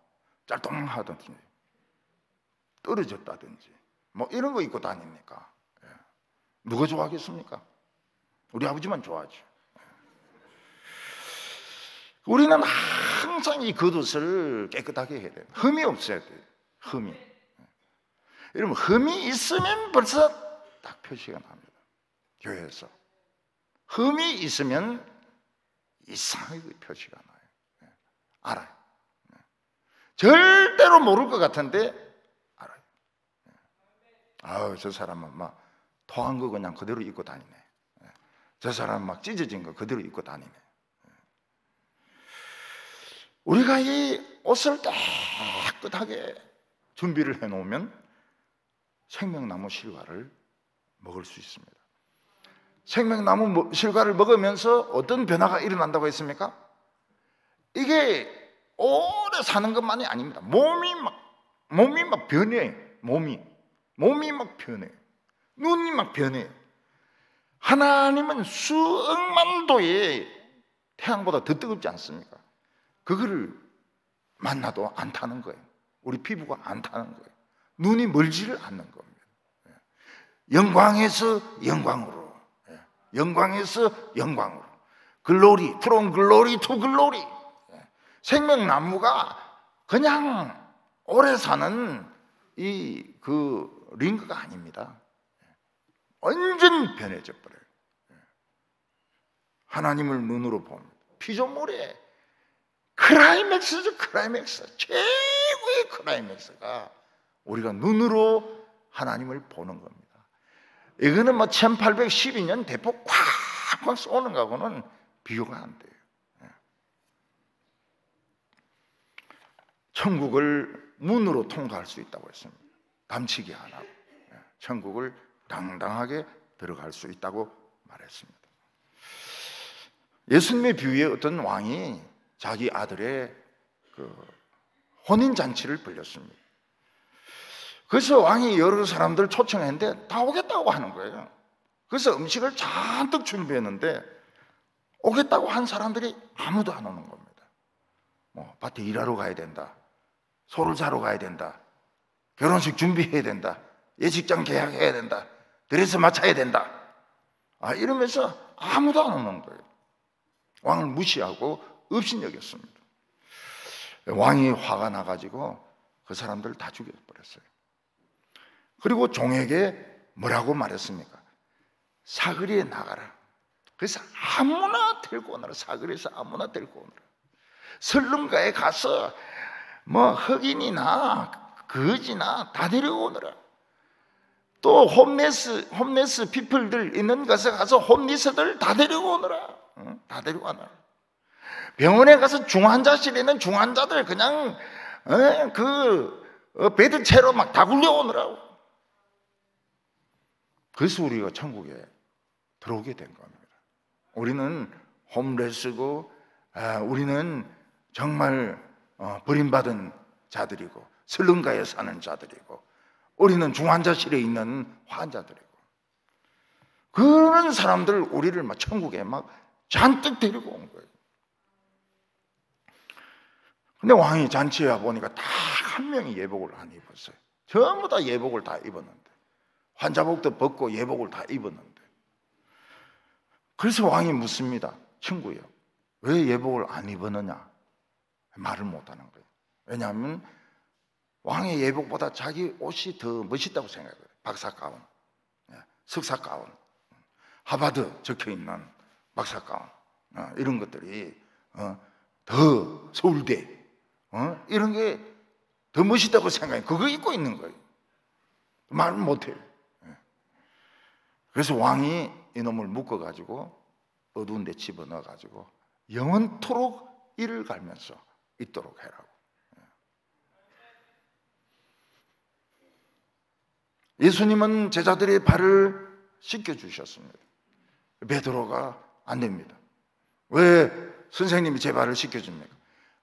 짤뚱하든지 떨어졌다든지 뭐 이런 거 입고 다니니까 누가 좋아하겠습니까? 우리 아버지만 좋아하죠. 우리는 항상 이 겉옷을 깨끗하게 해야 돼요. 흠이 없어야 돼요. 흠이. 여러분, 흠이 있으면 벌써 딱 표시가 납니다. 교회에서 흠이 있으면 이상하게 표시가 나요. 알아요. 절대로 모를 것 같은데 알아요. 저 사람은 막 토한 거 그냥 그대로 입고 다니네. 저 사람은 막 찢어진 거 그대로 입고 다니네. 우리가 이 옷을 깨끗하게 준비를 해놓으면 생명나무 실과를 먹을 수 있습니다. 생명나무 실과를 먹으면서 어떤 변화가 일어난다고 했습니까? 이게 오래 사는 것만이 아닙니다. 몸이 막 변해. 몸이 막 변해. 눈이 막 변해. 하나님은 수억만 도의 태양보다 더 뜨겁지 않습니까? 그거를 만나도 안 타는 거예요. 우리 피부가 안 타는 거예요. 눈이 멀지를 않는 겁니다. 영광에서 영광으로, 영광에서 영광으로, 글로리, from glory to glory. 생명나무가 그냥 오래 사는 그 링크가 아닙니다. 완전 변해져 버려요. 하나님을 눈으로 봅니다. 피조물의 클라이맥스죠. 클라이맥스, 최고의 클라이맥스가 우리가 눈으로 하나님을 보는 겁니다. 이거는 뭐 1812년 대폭 콱콱 쏘는 거하고는 비교가 안 돼요. 천국을 문으로 통과할 수 있다고 했습니다. 담치기 안 하고 천국을 당당하게 들어갈 수 있다고 말했습니다. 예수님의 비유에 어떤 왕이 자기 아들의 혼인잔치를 벌였습니다. 그래서 왕이 여러 사람들 초청했는데 다 오겠다고 하는 거예요. 그래서 음식을 잔뜩 준비했는데 오겠다고 한 사람들이 아무도 안 오는 겁니다. 뭐 밭에 일하러 가야 된다, 소를 사러 가야 된다, 결혼식 준비해야 된다, 예식장 계약해야 된다, 드레스 맞춰야 된다, 이러면서 아무도 안 오는 거예요. 왕을 무시하고 업신여겼습니다. 왕이 화가 나가지고 그 사람들을 다 죽여버렸어요. 그리고 종에게 뭐라고 말했습니까? 사거리에 나가라. 그래서 아무나 데리고 오너라. 사거리에서 아무나 데리고 오너라. 설릉가에 가서 뭐 흑인이나 거지나 다 데려오느라. 또 홈레스 피플들 있는 곳에 가서 홈리스들 다 데려오느라. 다 데려오느라. 병원에 가서 중환자실에 있는 중환자들 그냥 베드채로 막 다 굴려오느라고. 그래서 우리가 천국에 들어오게 된 겁니다. 우리는 홈레스고, 우리는 정말 버림받은 자들이고, 설릉가에 사는 자들이고, 우리는 중환자실에 있는 환자들이고, 그런 사람들 우리를 막 천국에 막 잔뜩 데리고 온 거예요. 근데 왕이 잔치에 와 보니까 다 한 명이 예복을 안 입었어요. 전부 다 예복을 다 입었는데, 환자복도 벗고 예복을 다 입었는데, 그래서 왕이 묻습니다. 친구요, 왜 예복을 안 입었느냐? 말을 못하는 거예요. 왜냐하면 왕의 예복보다 자기 옷이 더 멋있다고 생각해요. 박사가운, 석사가운, 하버드 적혀있는 박사가운, 이런 것들이 더 서울대, 이런 게 더 멋있다고 생각해요. 그거 입고 있는 거예요. 말을 못해요. 그래서 왕이 이놈을 묶어가지고 어두운 데 집어넣어가지고 영원토록 이를 갈면서 있도록 해라고. 예수님은 제자들의 발을 씻겨주셨습니다. 베드로가 안 됩니다. 왜 선생님이 제 발을 씻겨줍니까?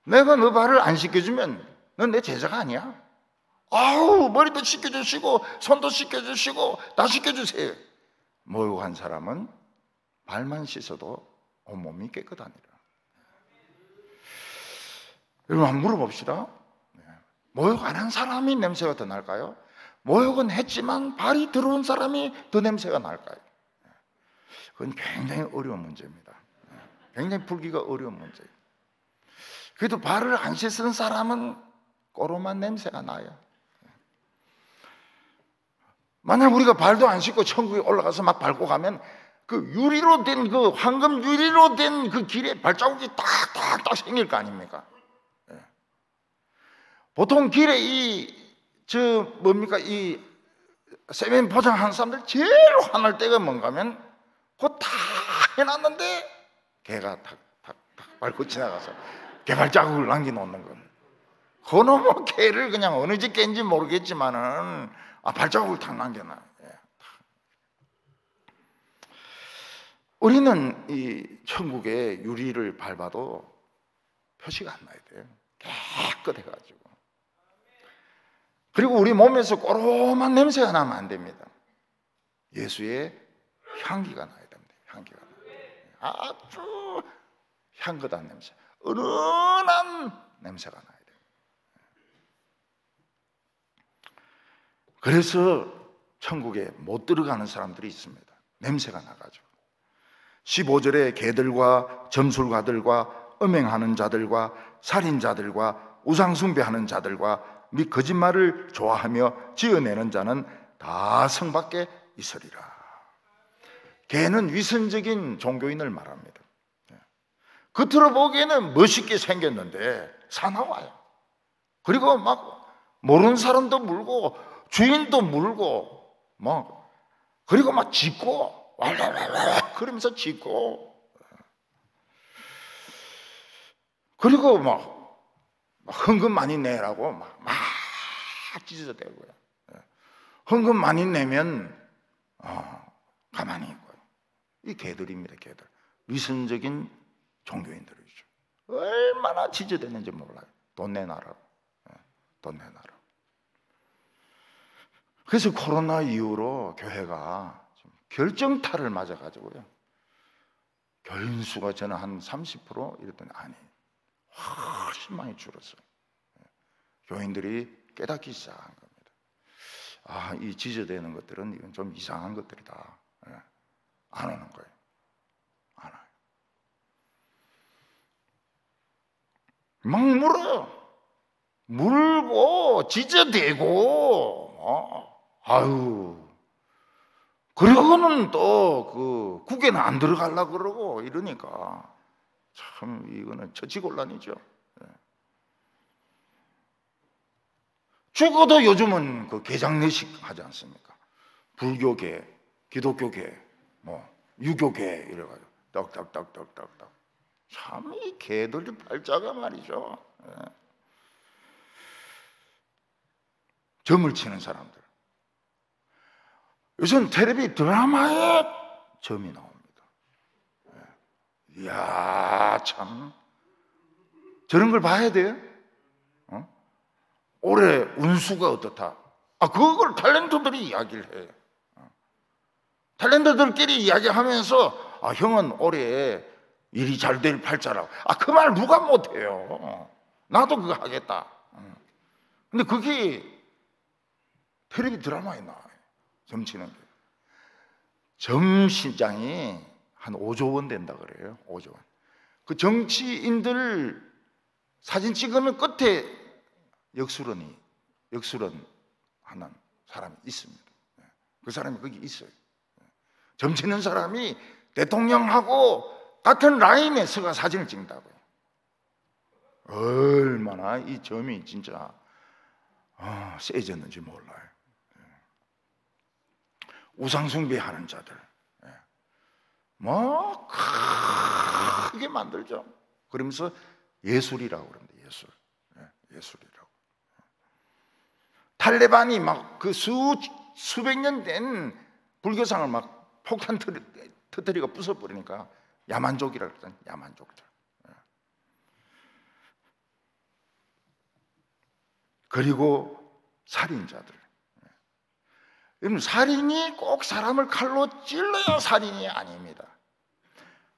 내가 너 발을 안 씻겨주면 넌 내 제자가 아니야. 아우, 머리도 씻겨주시고 손도 씻겨주시고 다 씻겨주세요. 모욕한 사람은 발만 씻어도 온몸이 깨끗하니라. 여러분 한번 물어봅시다. 모욕 안 한 사람이 냄새가 더 날까요? 모욕은 했지만 발이 들어온 사람이 더 냄새가 날까요? 그건 굉장히 어려운 문제입니다. 굉장히 풀기가 어려운 문제예요. 그래도 발을 안 씻은 사람은 꼬로만 냄새가 나요. 만약 우리가 발도 안 씻고 천국에 올라가서 막 밟고 가면 그 유리로 된 그 황금 유리로 된 그 길에 발자국이 딱딱딱 생길 거 아닙니까? 보통 길에 이 세면 포장하는 사람들 제일 화날 때가 뭔가 하면 그거 다 해놨는데 개가 탁탁탁 밟고 지나가서 개 발자국을 남겨놓는 건 그놈의 개를 그냥 어느 집 개인지 모르겠지만은 발자국을 탁 남겨놔요. 우리는 이 천국의 유리를 밟아도 표시가 안 나야 돼요. 깨끗해가지고. 그리고 우리 몸에서 꼬로만 냄새가 나면 안 됩니다. 예수의 향기가 나야 됩니다. 향기가 아주 향긋한 냄새, 은은한 냄새가 나야 돼요. 그래서 천국에 못 들어가는 사람들이 있습니다. 냄새가 나가지고. 15절에 개들과 점술가들과 음행하는 자들과 살인자들과 우상숭배하는 자들과 및 거짓말을 좋아하며 지어내는 자는 다 성 밖에 있으리라. 개는 위선적인 종교인을 말합니다. 겉으로 보기에는 멋있게 생겼는데 사나워요. 그리고 막 모르는 사람도 물고 주인도 물고 그리고 막 짖고 왈왈왈왈 그러면서 짖고 그리고 막 헌금 많이 내라고 막 찢어대고요. 헌금 많이 내면 가만히 있고요. 이 개들입니다. 개들. 위선적인 종교인들이죠. 얼마나 찢어대는지 몰라요. 돈 내놔라고. 돈 내놔라고. 그래서 코로나 이후로 교회가 결정타를 맞아가지고요. 교인 수가 저는 한 30% 이랬더니 아니 훨씬 많이 줄었어요. 교인들이 깨닫기 시작한 겁니다. 이 지저대는 것들은 이건 좀 이상한 것들이다. 안 오는 거예요. 안 와요. 막 물고 지저대고 그러고는 또 그 국에는 안 들어가려고 그러고 이러니까 참 이거는 처치곤란이죠. 죽어도 요즘은 그 개장례식 하지 않습니까? 불교계, 기독교계, 유교계 이래가지고 떡떡떡떡떡떡. 참 이 개들 발자가 말이죠. 점을 치는 사람들. 요즘 텔레비 드라마에 점이 나옵니다. 이야 참 저런 걸 봐야 돼요. 올해 운수가 어떻다. 그걸 탤런트들이 이야기를 해요. 탤런트들끼리 이야기하면서 형은 올해 일이 잘 될 팔자라고. 그 말 누가 못해요. 나도 그거 하겠다. 근데 그게 텔레비 드라마에 나와요. 점치는 게. 점 시장이 한 5조 원 된다 그래요. 5조 원. 그 정치인들 사진 찍으면 끝에 역술원 하는 사람이 있습니다. 그 사람이 거기 있어요. 점치는 사람이 대통령하고 같은 라인에 서가 사진을 찍는다고요. 얼마나 이 점이 진짜 세졌는지 몰라요. 우상숭배하는 자들, 뭐 크게 만들죠. 그러면서 예술이라고 그럽니다. 예술이라고. 탈레반이 막 그 수백 년 된 불교상을 막 폭탄 터뜨리고 부숴버리니까 야만족이라고 그러잖아요. 야만족들. 그리고 살인자들. 여러분, 살인이 꼭 사람을 칼로 찔러야 살인이 아닙니다.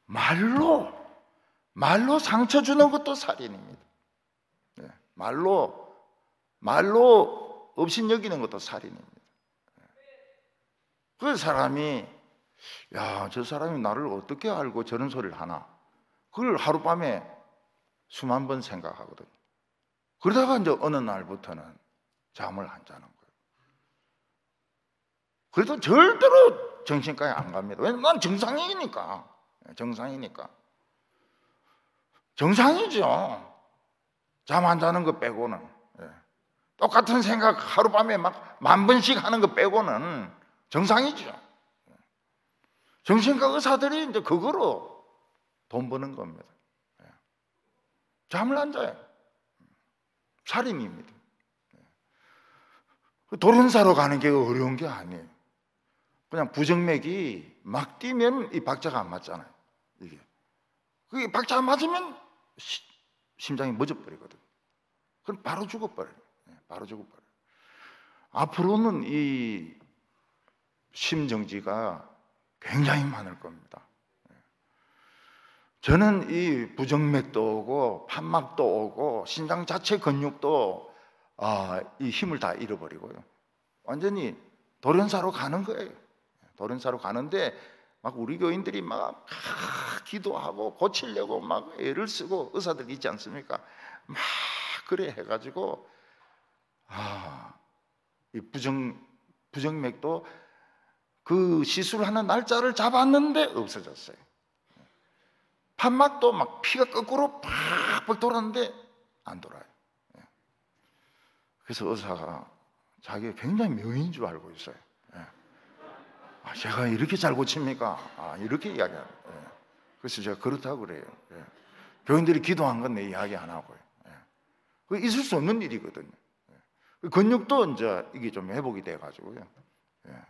말로 상처 주는 것도 살인입니다. 말로 업신여기는 것도 살인입니다. 그 사람이 저 사람이 나를 어떻게 알고 저런 소리를 하나, 그걸 하룻밤에 수만 번 생각하거든요. 그러다가 이제 어느 날부터는 잠을 안 자는 거예요. 그래도 절대로 정신과에 안 갑니다. 왜냐면 난 정상이니까. 정상이죠. 잠 안 자는 거 빼고는. 똑같은 생각 하룻밤에 막 10,000번씩 하는 거 빼고는 정상이죠. 정신과 의사들이 이제 그거로 돈 버는 겁니다. 잠을 안 자요. 살인입니다. 도련사로 가는 게 어려운 게 아니에요. 그냥 부정맥이 막 뛰면 이 박자가 안 맞잖아요. 그게 박자가 맞으면 심장이 멎어버리거든요. 그럼 바로 죽어버려요. 앞으로는 이 심정지가 굉장히 많을 겁니다. 저는 이 부정맥도 오고 판막도 오고 신장 자체 근육도 이 힘을 다 잃어버리고요. 완전히 도련사로 가는 거예요. 도련사로 가는데 막 우리 교인들이 막 기도하고 고치려고 막 애를 쓰고, 의사들 있지 않습니까? 막 그래 해가지고 이 부정맥도 그 시술하는 날짜를 잡았는데 없어졌어요. 판막도 막 피가 거꾸로 팍팍 돌았는데 안 돌아요. 그래서 의사가 자기가 굉장히 명의인 줄 알고 있어요. 제가 이렇게 잘 고칩니까? 이렇게 이야기합니다. 그래서 제가 그렇다고 그래요. 교인들이 기도한 건 내 이야기 안 하고요. 그 있을 수 없는 일이거든요. 근육도 이제 이게 좀 회복이 돼가지고요.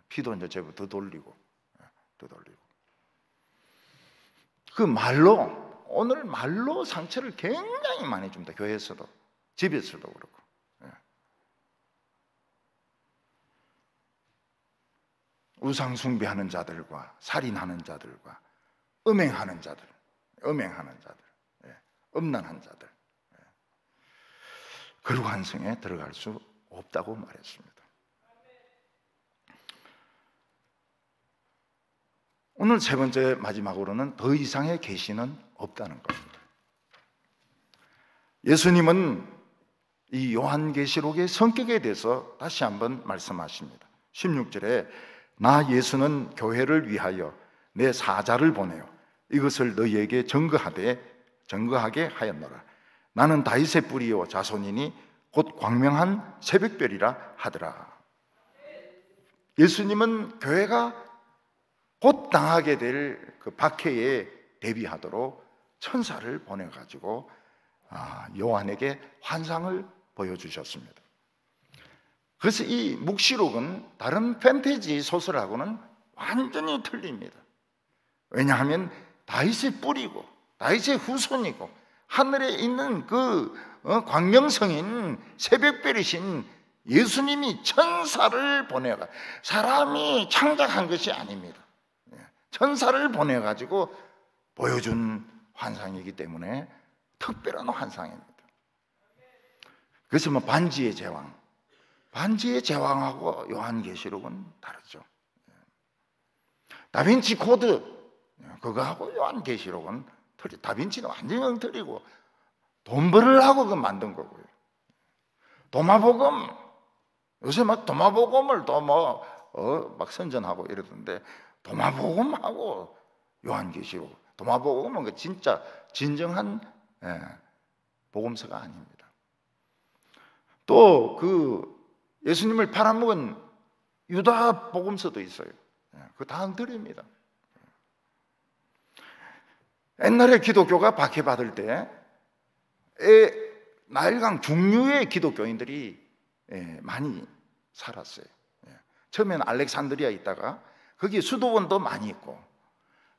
피도 이제 제법 더 돌리고. 그 오늘 말로 상처를 굉장히 많이 줍니다. 교회에서도, 집에서도 그렇고. 우상숭배하는 자들과 살인하는 자들과 음행하는 자들, 음란한 자들, 거룩한 성에 들어갈 수 없다고 말했습니다. 오늘 세 번째 마지막으로는 더 이상의 계시는 없다는 겁니다. 예수님은 이 요한계시록의 성격에 대해서 다시 한번 말씀하십니다. 16절에 나 예수는 교회를 위하여 내 사자를 보내요 이것을 너희에게 증거하게 하였노라. 나는 다윗의 뿌리요 자손이니 곧 광명한 새벽별이라 하더라. 예수님은 교회가 곧 당하게 될 그 박해에 대비하도록 천사를 보내가지고 요한에게 환상을 보여주셨습니다. 그래서 이 묵시록은 다른 판타지 소설하고는 완전히 틀립니다. 왜냐하면 다윗의 뿌리고 다윗의 후손이고 하늘에 있는 그 광명성인 새벽별이신 예수님이 천사를 보내가, 사람이 창작한 것이 아닙니다. 천사를 보내가지고 보여준 환상이기 때문에 특별한 환상입니다. 그래서 뭐 반지의 제왕하고 요한계시록은 다르죠. 다빈치 코드 그거하고 요한계시록은 틀리. 다빈치는 완전히 엉터리고 돈 벌으려고 그 만든 거고요. 도마복음, 요새 막 도마복음을 또 막 선전하고 이러던데, 도마복음하고 요한계시록, 도마복음은 그 진짜 진정한 복음서가 아닙니다. 또 그 예수님을 팔아먹은 유다 복음서도 있어요. 그거 다 엉터리입니다. 옛날에 기독교가 박해받을 때 나일강 중류의 기독교인들이 많이 살았어요. 처음에는 알렉산드리아에 있다가 거기 수도원도 많이 있고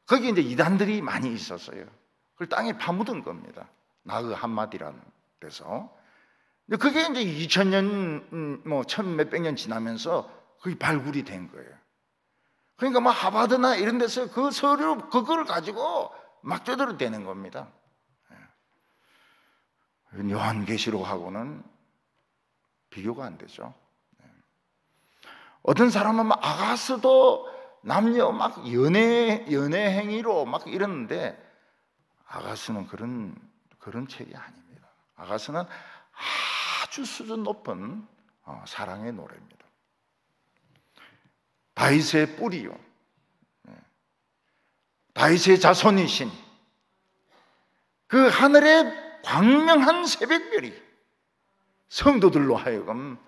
거기 이제 이단들이 많이 있었어요. 그걸 땅에 파묻은 겁니다. 나흐 함마디라는 데서. 그게 이제 2000년, 뭐, 1000몇백 년 지나면서 그게 발굴이 된 거예요. 그러니까 뭐, 하버드나 이런 데서 그 서류, 그걸 가지고 막 떠들어대는 겁니다. 요한계시록하고는 비교가 안 되죠. 어떤 사람은 막 아가스도 남녀 막 연애 행위로 막 이러는데 아가스는 그런 책이 아닙니다. 아가스는 아주 수준 높은 사랑의 노래입니다. 다윗의 뿌리요, 다윗의 자손이신 그 하늘의 광명한 새벽별이 성도들로 하여금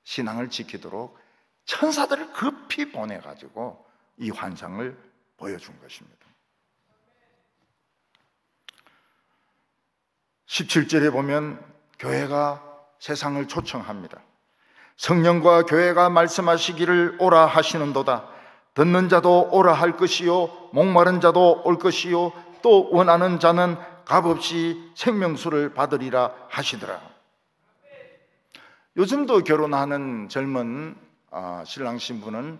신앙을 지키도록 천사들을 급히 보내가지고 이 환상을 보여준 것입니다. 17절에 보면 교회가 세상을 초청합니다. 성령과 교회가 말씀하시기를 오라 하시는도다. 듣는 자도 오라 할 것이요 목마른 자도 올 것이요 또 원하는 자는 값없이 생명수를 받으리라 하시더라. 요즘도 결혼하는 젊은 신랑 신부는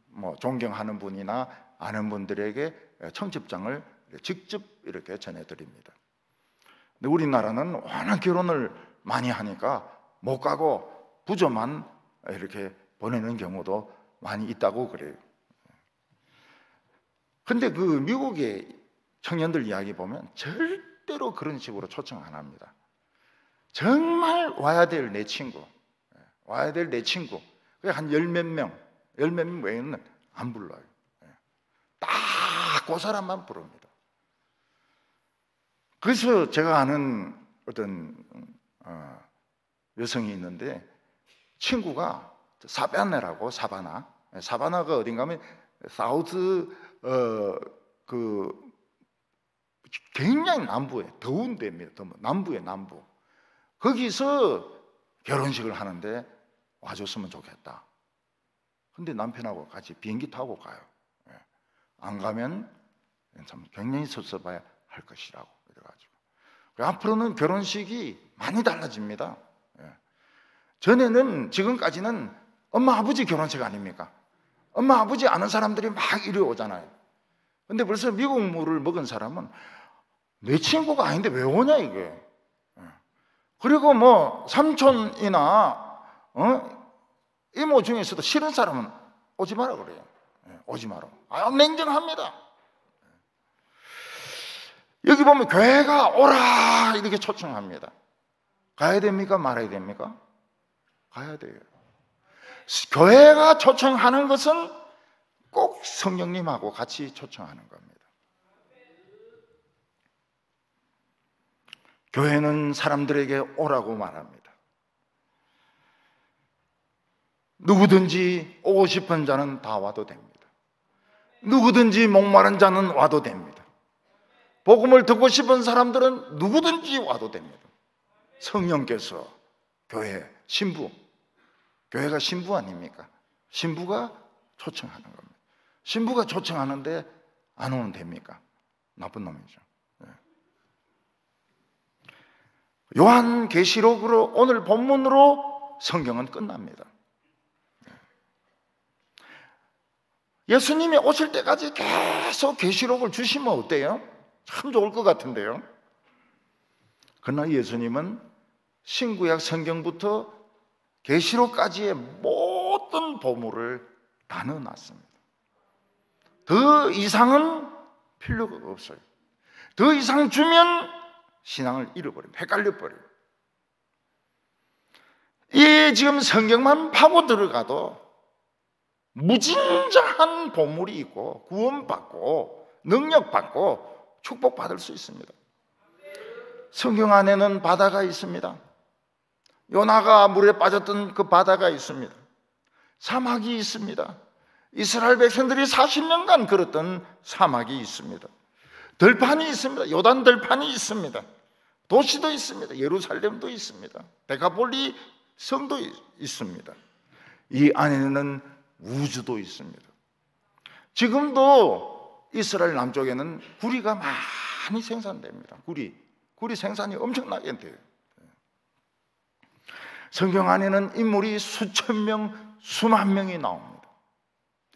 뭐 존경하는 분이나 아는 분들에게 청첩장을 직접 이렇게 전해드립니다. 근데 우리나라는 워낙 결혼을 많이 하니까 못 가고 부조만 이렇게 보내는 경우도 많이 있다고 그래요. 근데 그 미국의 청년들 이야기 보면 절대로 그런 식으로 초청 안 합니다. 정말 와야 될 내 친구, 와야 될 내 친구, 한 열 몇 명 외에는 안 불러요. 딱 그 사람만 부릅니다. 그래서 제가 아는 어떤 여성이 있는데 친구가 사바나가 어딘가 하면 사우스 굉장히 남부에 더운 데입니다. 남부에 남부. 거기서 결혼식을 하는데 와줬으면 좋겠다. 근데 남편하고 같이 비행기 타고 가요. 안 가면 참 굉장히 섭섭해야 할 것이라고 그래가지고 앞으로는 결혼식이 많이 달라집니다. 전에는 지금까지는 엄마 아버지 결혼식 아닙니까? 엄마 아버지 아는 사람들이 막 이리 오잖아요. 근데 벌써 미국 물을 먹은 사람은 내 친구가 아닌데 왜 오냐 이게. 그리고 뭐 삼촌이나 이모 중에서도 싫은 사람은 오지 마라 그래요. 오지 마라. 냉정합니다. 여기 보면 교회가 오라 이렇게 초청합니다. 가야 됩니까? 말아야 됩니까? 가야 돼요. 교회가 초청하는 것은 꼭 성령님하고 같이 초청하는 겁니다. 교회는 사람들에게 오라고 말합니다. 누구든지 오고 싶은 자는 다 와도 됩니다. 누구든지 목마른 자는 와도 됩니다. 복음을 듣고 싶은 사람들은 누구든지 와도 됩니다. 성령께서 교회, 신부, 교회가 신부 아닙니까? 신부가 초청하는 겁니다. 신부가 초청하는데 안 오면 됩니까? 나쁜 놈이죠. 요한계시록으로 오늘 본문으로 성경은 끝납니다. 예수님이 오실 때까지 계속 계시록을 주시면 어때요? 참 좋을 것 같은데요. 그러나 예수님은 신구약 성경부터 계시록까지의 모든 보물을 다 넣어놨습니다. 더 이상은 필요가 없어요. 더 이상 주면 신앙을 잃어버립니다. 헷갈려버려요. 이 지금 성경만 파고 들어가도 무진장한 보물이 있고 구원받고 능력받고 축복받을 수 있습니다. 성경 안에는 바다가 있습니다. 요나가 물에 빠졌던 그 바다가 있습니다. 사막이 있습니다. 이스라엘 백성들이 40년간 걸었던 사막이 있습니다. 들판이 있습니다. 요단 들판이 있습니다. 도시도 있습니다. 예루살렘도 있습니다. 데카폴리 성도 있습니다. 이 안에는 우주도 있습니다. 지금도 이스라엘 남쪽에는 구리가 많이 생산됩니다. 구리 생산이 엄청나게 돼요. 성경 안에는 인물이 수천 명, 수만 명이 나옵니다.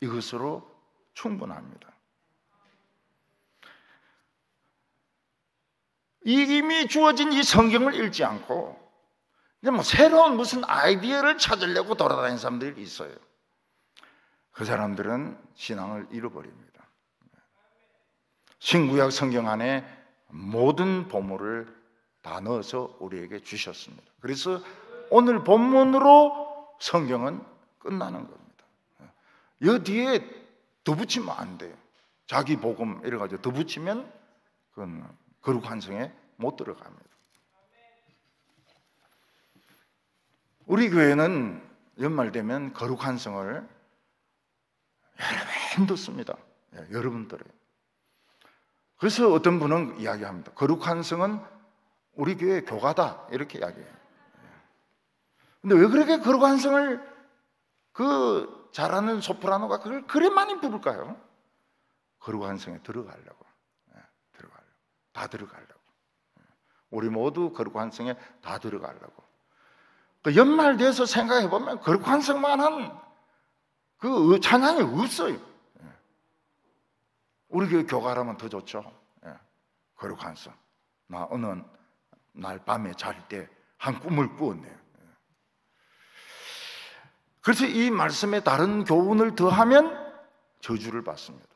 이것으로 충분합니다. 이미 주어진 이 성경을 읽지 않고 새로운 무슨 아이디어를 찾으려고 돌아다니는 사람들이 있어요. 그 사람들은 신앙을 잃어버립니다. 신구약 성경 안에 모든 보물을 다 넣어서 우리에게 주셨습니다. 그래서 오늘 본문으로 성경은 끝나는 겁니다. 이 뒤에 더 붙이면 안 돼요. 자기 복음 이래가지고 더 붙이면 그건 거룩한 성에 못 들어갑니다. 우리 교회는 연말 되면 거룩한 성을 여러 번 듣습니다. 여러분들이. 그래서 어떤 분은 이야기합니다. 거룩한 성은 우리 교회 교가다 이렇게 이야기해요. 근데 왜 그렇게 거룩한 성을 그 잘하는 소프라노가 그걸 그래 많이 부를까요? 거룩한 성에 들어가려고. 다 들어가려고. 우리 모두 거룩한 성에 다 들어가려고. 그 연말 돼서 생각해 보면 거룩한 성만한 그 찬양이 없어요. 우리 교회 교가라면 더 좋죠. 거룩한 성. 나 어느 날 밤에 잘 때 한 꿈을 꾸었네요. 그래서 이 말씀에 다른 교훈을 더하면 저주를 받습니다.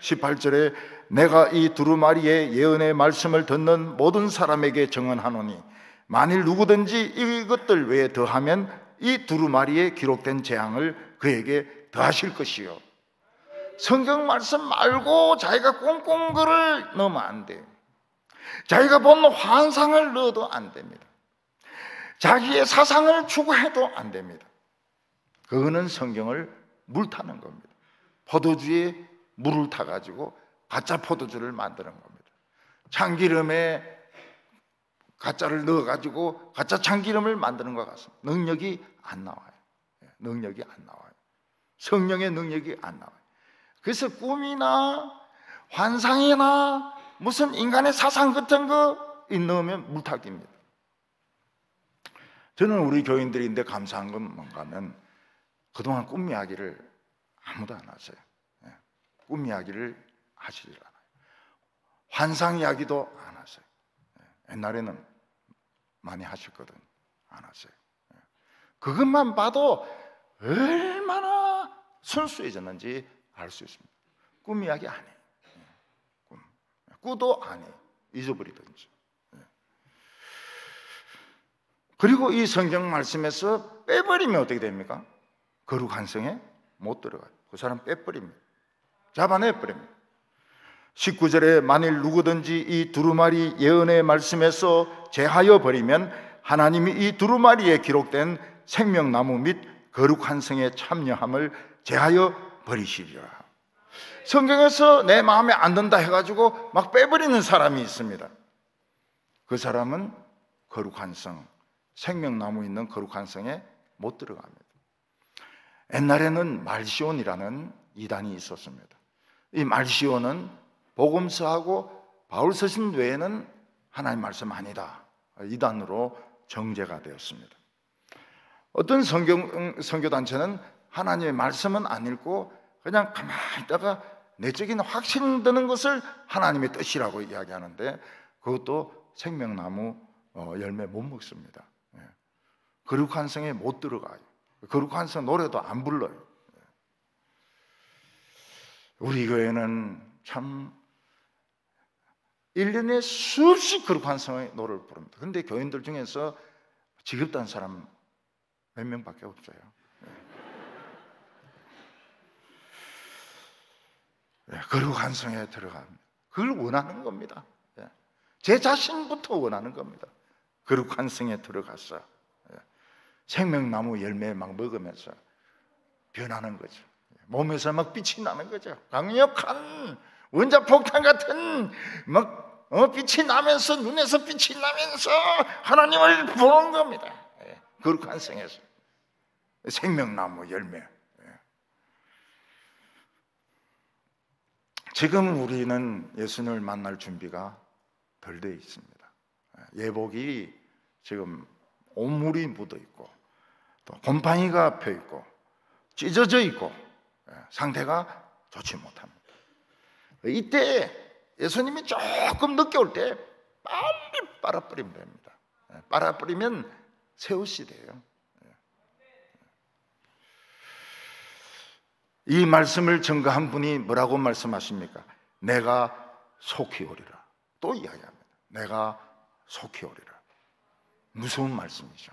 18절에 내가 이 두루마리의 예언의 말씀을 듣는 모든 사람에게 정언하노니 만일 누구든지 이것들 외에 더하면 이 두루마리에 기록된 재앙을 그에게 더하실 것이요. 성경 말씀 말고 자기가 꽁꽁 글을 넣으면 안 돼요. 자기가 본 환상을 넣어도 안 됩니다. 자기의 사상을 추구해도 안 됩니다. 그거는 성경을 물타는 겁니다. 포도주에 물을 타가지고 가짜 포도주를 만드는 겁니다. 참기름에 가짜를 넣어가지고 가짜 참기름을 만드는 것 같습니다. 능력이 안 나와요. 능력이 안 나와요. 성령의 능력이 안 나와요. 그래서 꿈이나 환상이나 무슨 인간의 사상 같은 거 넣으면 물타기입니다. 저는 우리 교인들인데 감사한 건 뭔가 하면 그동안 꿈 이야기를 아무도 안 하세요. 꿈 이야기를 하시질 않아요. 환상 이야기도 안 하세요. 옛날에는 많이 하셨거든요. 안 하세요. 그것만 봐도 얼마나 순수해졌는지 알 수 있습니다. 꿈 이야기 안 해요. 꾸도 안 해요. 잊어버리든지. 그리고 이 성경 말씀에서 빼버리면 어떻게 됩니까? 거룩한 성에 못 들어가요. 그 사람 빼버립니다. 잡아내버립니다. 19절에 만일 누구든지 이 두루마리 예언의 말씀에서 제하여 버리면 하나님이 이 두루마리에 기록된 생명나무 및 거룩한 성에 참여함을 제하여 버리시리라. 성경에서 내 마음에 안 든다 해가지고 막 빼버리는 사람이 있습니다. 그 사람은 거룩한 성, 생명나무 있는 거룩한 성에 못 들어갑니다. 옛날에는 말시온이라는 이단이 있었습니다. 이 말시온은 복음서하고 바울 서신 외에는 하나님 말씀 아니다, 이단으로 정죄가 되었습니다. 어떤 선교단체는 하나님의 말씀은 안 읽고 그냥 가만히 있다가 내적인 확신 드는 것을 하나님의 뜻이라고 이야기하는데 그것도 생명나무 열매 못 먹습니다. 거룩한 성에 못 들어가요. 거룩한 성 노래도 안 불러요. 우리 교회는 참 1년에 수없이 거룩한 성의 노래를 부릅니다. 그런데 교인들 중에서 지겹다는 사람 몇 명밖에 없어요. 거룩한 성에 들어갑니다. 그걸 원하는 겁니다. 제 자신부터 원하는 겁니다. 거룩한 성에 들어가서 생명나무 열매 막 먹으면서 변하는 거죠. 몸에서 막 빛이 나는 거죠. 강력한 원자폭탄 같은 막 빛이 나면서, 눈에서 빛이 나면서 하나님을 보는 겁니다. 거룩한 성에서 생명나무 열매. 지금 우리는 예수님을 만날 준비가 덜 돼 있습니다. 예복이 지금 온물이 묻어 있고, 또 곰팡이가 펴 있고, 찢어져 있고, 상태가 좋지 못합니다. 이때 예수님이 조금 늦게 올 때 빨리 빨아버리면 됩니다. 빨아버리면 새 옷이 돼요. 이 말씀을 증거한 분이 뭐라고 말씀하십니까? 내가 속히 오리라. 또 이야기합니다. 내가 속히 오리라. 무서운 말씀이죠.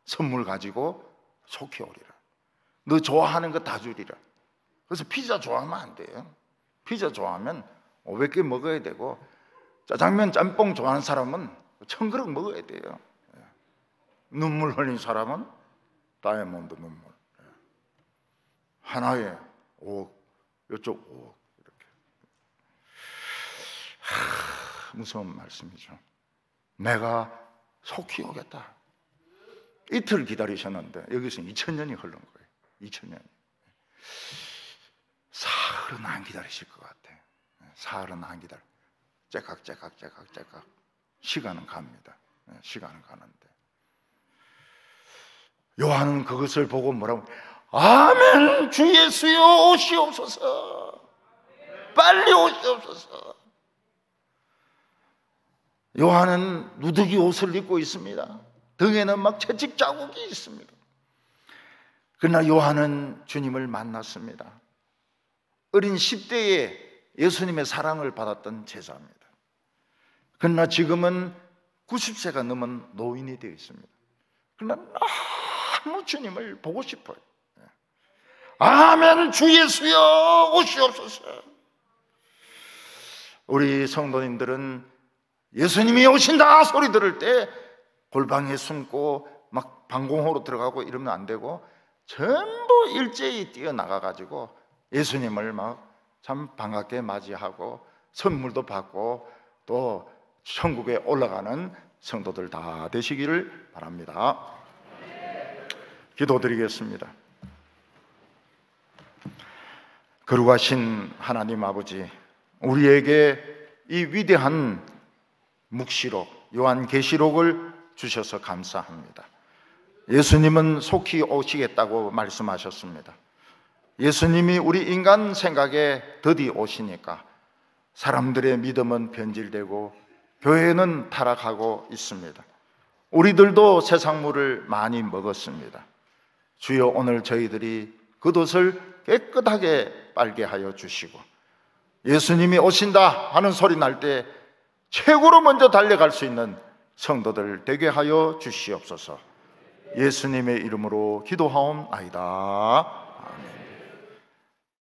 선물 가지고 속히 오리라. 너 좋아하는 거 다 주리라. 그래서 피자 좋아하면 안 돼요. 피자 좋아하면 500개 먹어야 되고, 짜장면, 짬뽕 좋아하는 사람은 1000그릇 먹어야 돼요. 눈물 흘린 사람은 다이아몬드 눈물. 하나에 5억, 이쪽 5억 이렇게. 무서운 말씀이죠. 내가 속히 오겠다. 이틀 기다리셨는데 여기서 2000년이 흐른 거예요. 2000년이. 사흘은 안 기다리실 것 같아. 사흘은 안 기다려. 째깍 시간은 갑니다. 시간은 가는데 요한은 그것을 보고 뭐라고? 아멘, 주 예수여 오시옵소서. 빨리 오시옵소서. 요한은 누더기 옷을 입고 있습니다. 등에는 막 채찍 자국이 있습니다. 그러나 요한은 주님을 만났습니다. 어린 10대에 예수님의 사랑을 받았던 제자입니다. 그러나 지금은 90세가 넘은 노인이 되어 있습니다. 그러나 너무 주님을 보고 싶어요. 아멘, 주 예수여 오시옵소서. 우리 성도님들은 예수님이 오신다 소리 들을 때 골방에 숨고 막 방공호로 들어가고 이러면 안 되고, 전부 일제히 뛰어나가 가지고 예수님을 막 참 반갑게 맞이하고 선물도 받고 또 천국에 올라가는 성도들 다 되시기를 바랍니다. 기도드리겠습니다. 거룩하신 하나님 아버지, 우리에게 이 위대한 묵시록 요한계시록을 주셔서 감사합니다. 예수님은 속히 오시겠다고 말씀하셨습니다. 예수님이 우리 인간 생각에 더디 오시니까 사람들의 믿음은 변질되고 교회는 타락하고 있습니다. 우리들도 세상물을 많이 먹었습니다. 주여, 오늘 저희들이 겉옷을 깨끗하게 빨게 하여 주시고, 예수님이 오신다 하는 소리 날 때 최고로 먼저 달려갈 수 있는 성도들 되게 하여 주시옵소서. 예수님의 이름으로 기도하옵나이다.